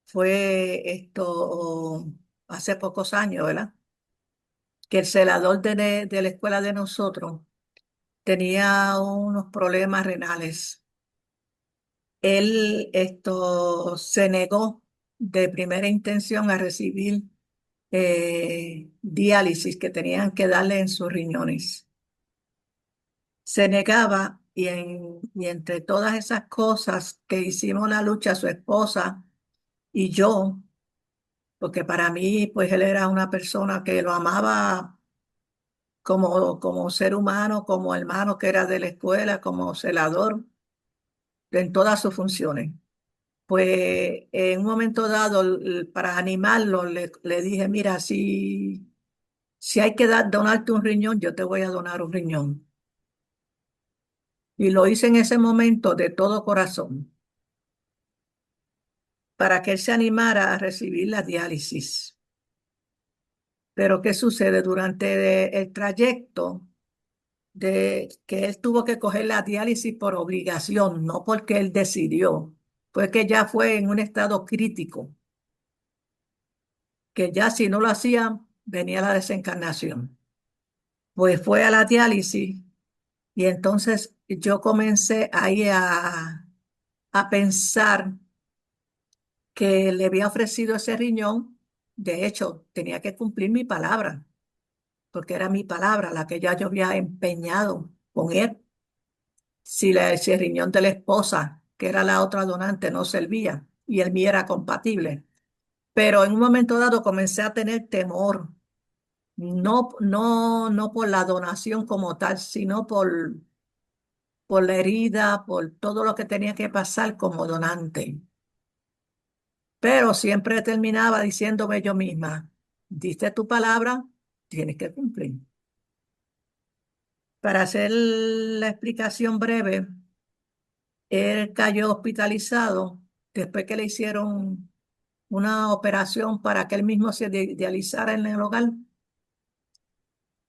H: Fue esto hace pocos años, ¿verdad? Que el celador de la escuela de nosotros tenía unos problemas renales. Él se negó de primera intención a recibir diálisis que tenían que darle en sus riñones. Se negaba y entre todas esas cosas que hicimos la lucha, su esposa y yo, porque para mí, pues él era una persona que lo amaba como ser humano, como hermano que era de la escuela, como celador, en todas sus funciones. Pues en un momento dado, para animarlo, le dije, mira, si hay que donarte un riñón, yo te voy a donar un riñón. Y lo hice en ese momento de todo corazón, para que él se animara a recibir la diálisis. Pero ¿qué sucede? Durante el trayecto de que él tuvo que coger la diálisis por obligación, no porque él decidió, fue que ya fue en un estado crítico, que ya si no lo hacía, venía la desencarnación. Pues fue a la diálisis y entonces yo comencé ahí a pensar que le había ofrecido ese riñón. De hecho, tenía que cumplir mi palabra, porque era mi palabra la que ya yo había empeñado con él. Si el riñón de la esposa, que era la otra donante, no servía y el mío era compatible. Pero en un momento dado comencé a tener temor, no por la donación como tal, sino por la herida, por todo lo que tenía que pasar como donante. Pero siempre terminaba diciéndome yo misma, diste tu palabra, tienes que cumplir. Para hacer la explicación breve, él cayó hospitalizado después que le hicieron una operación para que él mismo se dializara en el hogar.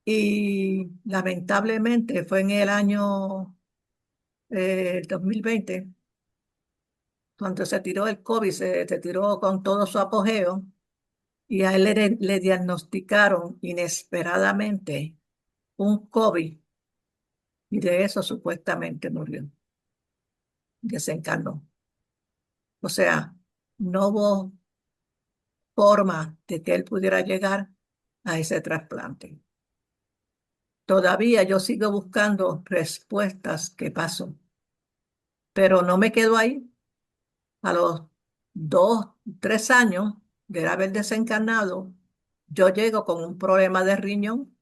H: Y lamentablemente fue en el año 2020, cuando se tiró el COVID, se tiró con todo su apogeo, y a él le diagnosticaron inesperadamente un COVID, y de eso supuestamente murió, desencarnó. O sea, no hubo forma de que él pudiera llegar a ese trasplante. Todavía yo sigo buscando respuestas qué pasó, pero no me quedo ahí. A los 2, 3 años de haber desencarnado, yo llego con un problema de riñón.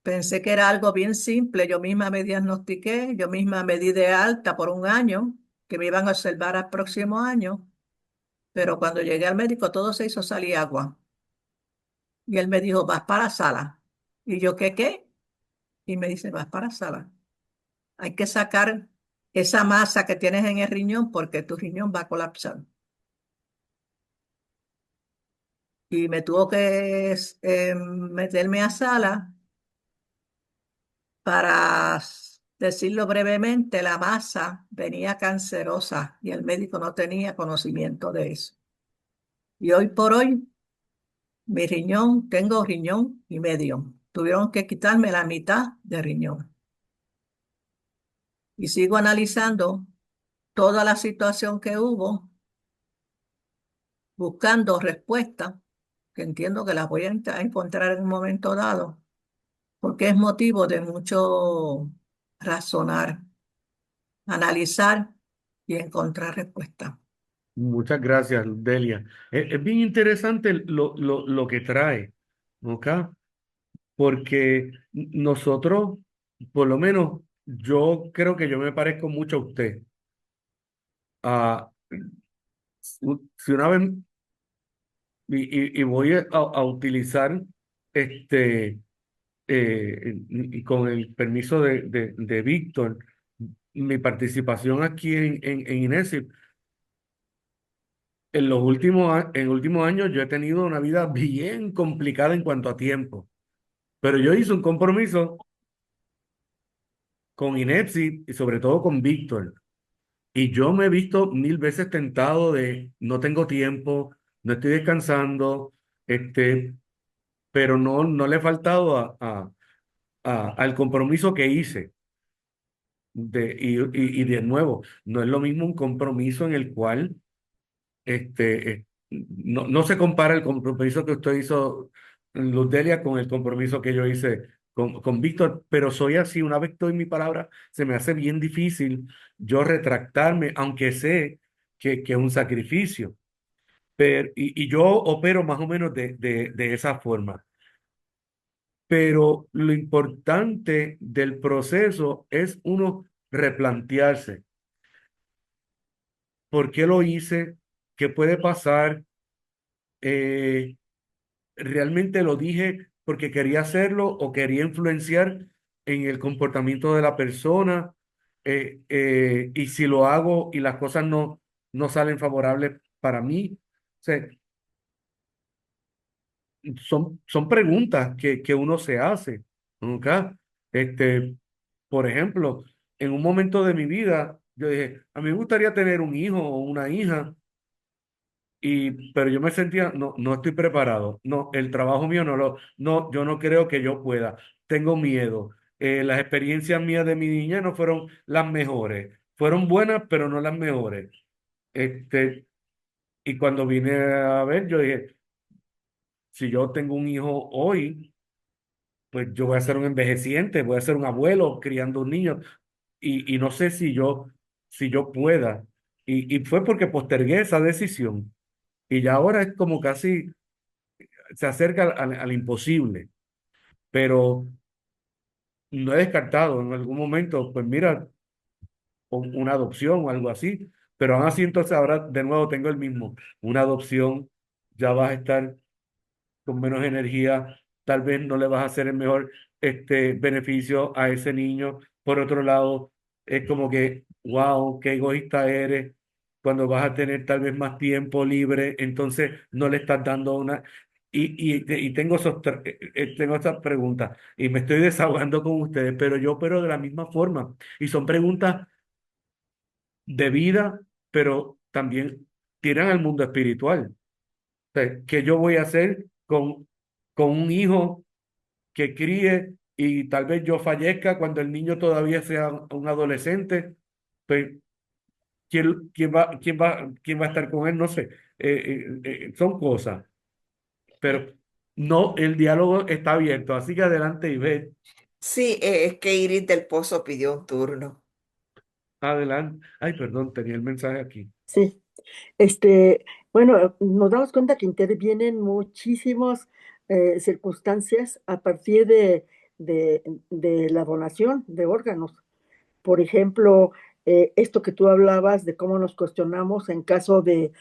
H: Pensé que era algo bien simple. Yo misma me diagnostiqué, yo misma me di de alta por un año, que me iban a observar al próximo año. Pero cuando llegué al médico, todo se hizo sal y agua. Y él me dijo, vas para la sala. Y yo, ¿qué? Y me dice, vas para la sala. Hay que sacar esa masa que tienes en el riñón porque tu riñón va a colapsar. Y me tuvo que meterme a sala para decirlo brevemente, la masa venía cancerosa y el médico no tenía conocimiento de eso. Y hoy por hoy, tengo riñón y medio. Tuvieron que quitarme la mitad de riñón. Y sigo analizando toda la situación que hubo, buscando respuestas, que entiendo que las voy a encontrar en un momento dado, porque es motivo de mucho razonar, analizar y encontrar respuestas.
A: Muchas gracias, Delia. Es bien interesante lo que trae, ¿ok? Porque nosotros, por lo menos, yo creo que yo me parezco mucho a usted. Ah, si una vez, y voy a utilizar este, y con el permiso de Víctor, mi participación aquí en INESI. En últimos años yo he tenido una vida bien complicada en cuanto a tiempo, pero yo hice un compromiso con INEPSI y sobre todo con Víctor. Y yo me he visto mil veces tentado de no tengo tiempo, no estoy descansando, pero no le he faltado al compromiso que hice. Y de nuevo, no es lo mismo un compromiso en el cual no se compara el compromiso que usted hizo, Luz Delia, con el compromiso que yo hice con Víctor, pero soy así, una vez que doy mi palabra, se me hace bien difícil yo retractarme, aunque sé que es un sacrificio. Y yo opero más o menos de esa forma. Pero lo importante del proceso es uno replantearse. ¿Por qué lo hice? ¿Qué puede pasar? Eh, ¿Realmente lo dije porque quería hacerlo o quería influenciar en el comportamiento de la persona? Y si lo hago y las cosas no salen favorables para mí. O sea, son preguntas que uno se hace. ¿Nunca? Por ejemplo, en un momento de mi vida, yo dije, a mí me gustaría tener un hijo o una hija. Pero yo me sentía, no estoy preparado. No, el trabajo mío yo no creo que yo pueda. Tengo miedo. Las experiencias mías de mi niña no fueron las mejores. Fueron buenas, pero no las mejores. Y cuando vine a ver, yo dije, si yo tengo un hijo hoy, pues yo voy a ser un envejeciente, voy a ser un abuelo criando un niño y no sé si yo pueda. Y fue porque postergué esa decisión. Y ya ahora es como casi se acerca al imposible, pero no he descartado en algún momento, pues mira, una adopción o algo así, pero aún así entonces ahora de nuevo tengo el mismo, una adopción, ya vas a estar con menos energía, tal vez no le vas a hacer el mejor beneficio a ese niño. Por otro lado, es como que, wow, qué egoísta eres cuando vas a tener tal vez más tiempo libre, entonces no le estás dando una... Y tengo, tengo estas preguntas y me estoy desahogando con ustedes, pero de la misma forma. Y son preguntas de vida, pero también tiran al mundo espiritual sea, ¿qué yo voy a hacer con un hijo que críe y tal vez yo fallezca cuando el niño todavía sea un adolescente? Pues, ¿quién va a estar con él? No sé. Son cosas, pero no, el diálogo está abierto. Así que adelante y ve,
D: Sí, es que Iris del Pozo pidió un turno.
A: adelante. Ay, perdón, tenía el mensaje aquí.
E: Sí. Bueno, nos damos cuenta que intervienen muchísimas circunstancias a partir de la donación de órganos. Por ejemplo, esto que tú hablabas de cómo nos cuestionamos en caso de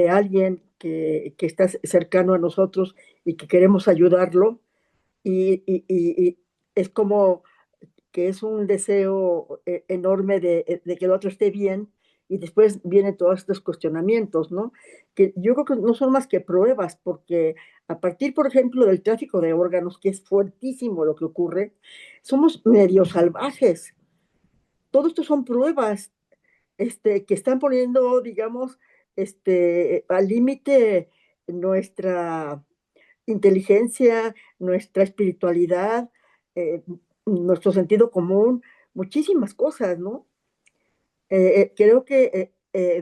E: alguien que está cercano a nosotros y que queremos ayudarlo, y es como que es un deseo enorme de que el otro esté bien, y después vienen todos estos cuestionamientos, ¿no? Que yo creo que no son más que pruebas, porque a partir, por ejemplo, del tráfico de órganos, que es fuertísimo lo que ocurre, somos medio salvajes. Todo esto son pruebas que están poniendo, digamos, al límite nuestra inteligencia, nuestra espiritualidad, eh, nuestro sentido común, muchísimas cosas, ¿no? Creo que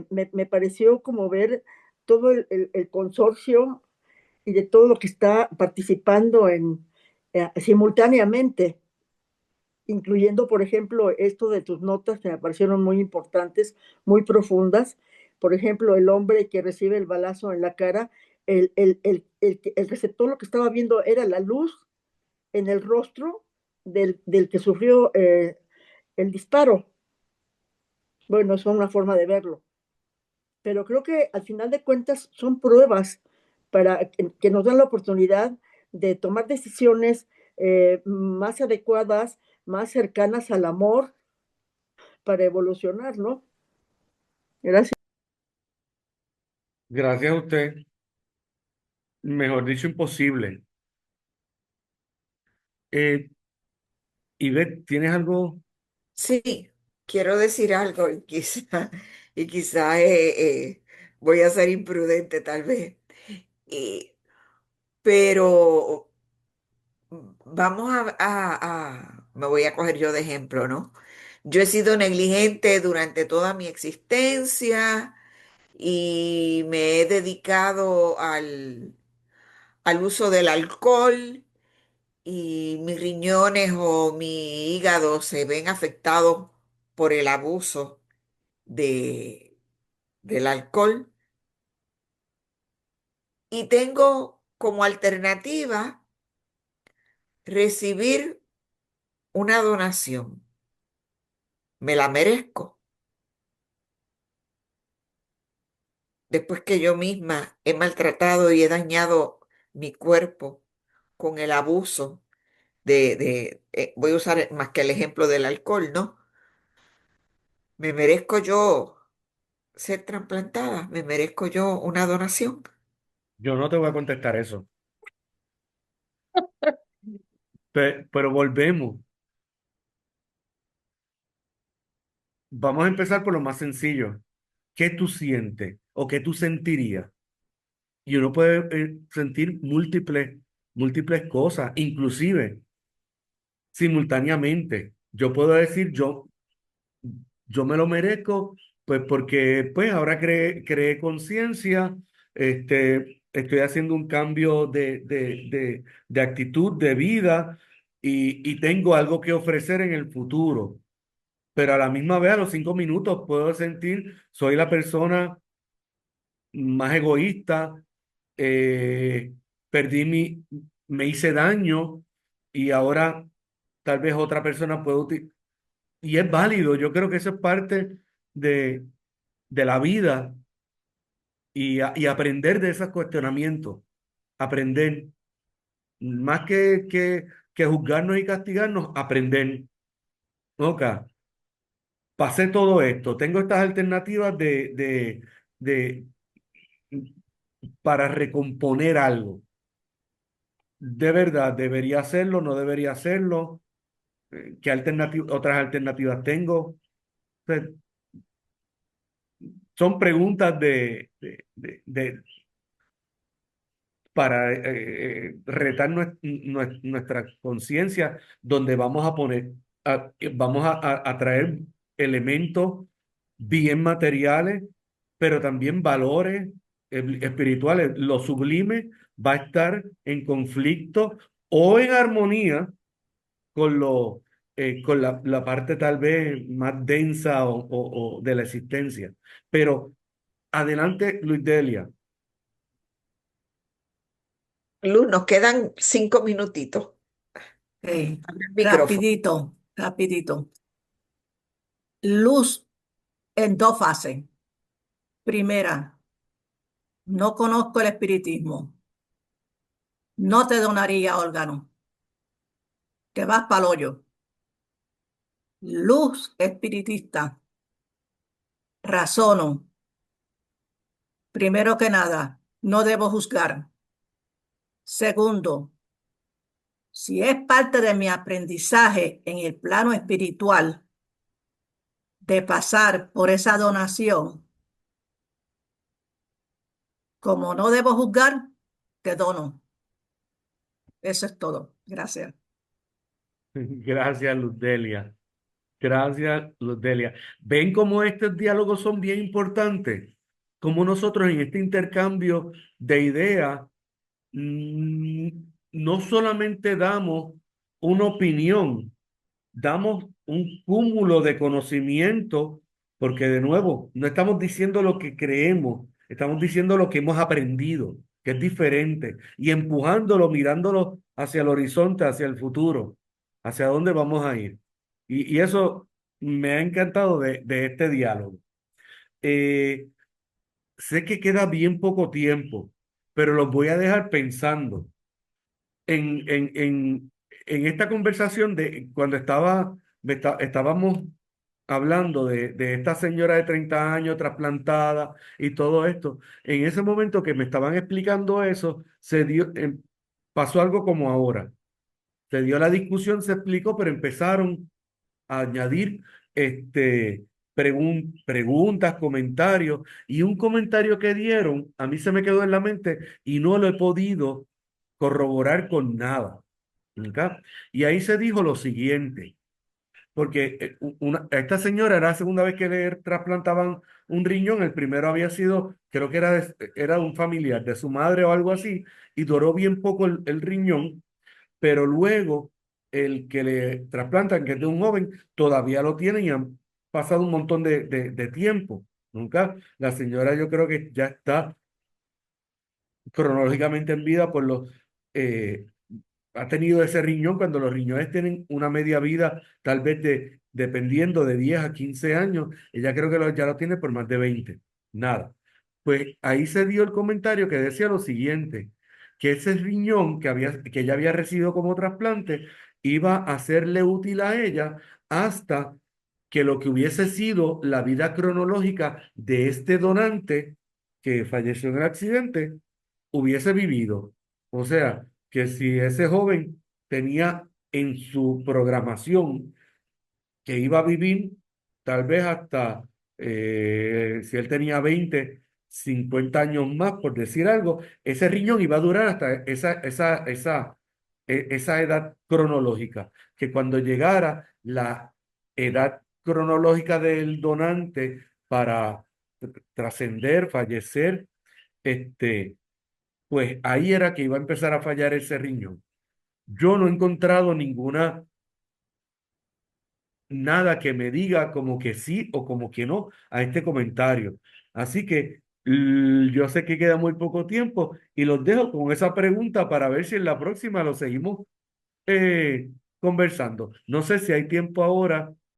E: me pareció como ver todo el consorcio y de todo lo que está participando simultáneamente, incluyendo, por ejemplo, esto de tus notas que me parecieron muy importantes, muy profundas. Por ejemplo, el hombre que recibe el balazo en la cara, el receptor lo que estaba viendo era la luz en el rostro del que sufrió el disparo. Bueno, es una forma de verlo. Pero creo que al final de cuentas son pruebas para que nos dan la oportunidad de tomar decisiones más adecuadas, más cercanas al amor para evolucionar, ¿no? Gracias.
A: Gracias a usted. Mejor dicho, imposible. Ivette, ¿tienes algo?
D: Sí, quiero decir algo y quizá voy a ser imprudente tal vez. Y- pero vamos me voy a coger yo de ejemplo, ¿no? Yo he sido negligente durante toda mi existencia y me he dedicado al uso del alcohol y mis riñones o mi hígado se ven afectados por el abuso del alcohol. Y tengo como alternativa recibir una donación. Me la merezco. Después que yo misma he maltratado y he dañado mi cuerpo con el abuso voy a usar más que el ejemplo del alcohol, ¿no? ¿Me merezco yo ser trasplantada? ¿Me merezco yo una donación?
A: Yo no te voy a contestar eso. Pero volvemos. Vamos a empezar por lo más sencillo. ¿Qué tú sientes o qué tú sentirías? Y uno puede sentir múltiples cosas, inclusive simultáneamente. Yo puedo decir, yo me lo merezco Pues porque pues ahora creé conciencia, estoy haciendo un cambio de actitud, de vida y tengo algo que ofrecer en el futuro. Pero a la misma vez, a los 5 minutos, puedo sentir, soy la persona más egoísta, eh, me hice daño y ahora tal vez otra persona puede utilizar. Y es válido, yo creo que eso es parte de, de la vida y aprender de esos cuestionamientos, aprender, más que juzgarnos y castigarnos, aprender. Ok, pasé todo esto, tengo estas alternativas de, para recomponer algo. De verdad, ¿debería hacerlo? ¿No debería hacerlo? ¿Qué otras alternativas tengo? Pues, son preguntas para retar nuestra conciencia, donde vamos a poner, vamos a traer elementos bien materiales, pero también valores espirituales. Lo sublime va a estar en conflicto o en armonía con la parte tal vez más densa o de la existencia. Pero adelante, Luis Delia.
D: Luz, nos quedan 5 minutitos. Abre el micrófono.
H: Rapidito, rapidito. Luz en dos fases. Primera, no conozco el espiritismo. No te donaría órgano. Te vas para el hoyo. Luz espiritista. Razono. Primero que nada, no debo juzgar. Segundo, si es parte de mi aprendizaje en el plano espiritual de pasar por esa donación, como no debo juzgar, te dono. Eso es todo. Gracias.
A: Gracias, Luz Delia. Gracias, Luz Delia. ¿Ven cómo estos diálogos son bien importantes? Cómo nosotros en este intercambio de ideas mm, no solamente damos una opinión, damos un cúmulo de conocimiento, porque de nuevo, no estamos diciendo lo que creemos, estamos diciendo lo que hemos aprendido, que es diferente, y empujándolo, mirándolo hacia el horizonte, hacia el futuro, hacia dónde vamos a ir. Y eso me ha encantado de este diálogo. Eh, Sé que queda bien poco tiempo, pero los voy a dejar pensando en, en, en, en esta conversación de cuando estábamos hablando de esta señora de 30 años trasplantada y todo esto. En ese momento que me estaban explicando eso, pasó algo como ahora. Se dio la discusión, se explicó, pero empezaron a añadir preguntas, comentarios, y un comentario que dieron, a mí se me quedó en la mente y no lo he podido corroborar con nada. ¿Ok? Y ahí se dijo lo siguiente, porque a esta señora era la segunda vez que le trasplantaban un riñón, el primero había sido, creo que era un familiar de su madre o algo así, y duró bien poco el riñón, pero luego el que le trasplantan, que es de un joven, todavía lo tienen y han pasado un montón de tiempo. Nunca, la señora yo creo que ya está cronológicamente en vida eh, ha tenido ese riñón cuando los riñones tienen una media vida, tal vez dependiendo de 10 a 15 años, ella creo que ya lo tiene por más de 20. Nada. Pues ahí se dio el comentario que decía lo siguiente, que ese riñón que ella había recibido como trasplante iba a serle útil a ella hasta que lo que hubiese sido la vida cronológica de este donante que falleció en el accidente hubiese vivido. O sea, que si ese joven tenía en su programación que iba a vivir tal vez hasta, si él tenía 20, 50 años más, por decir algo, ese riñón iba a durar hasta esa edad cronológica, que cuando llegara la edad cronológica del donante para trascender, fallecer, pues ahí era que iba a empezar a fallar ese riñón. Yo no he encontrado nada que me diga como que sí o como que no a este comentario. Así que yo sé que queda muy poco tiempo y los dejo con esa pregunta para ver si en la próxima lo seguimos conversando. No sé si hay tiempo ahora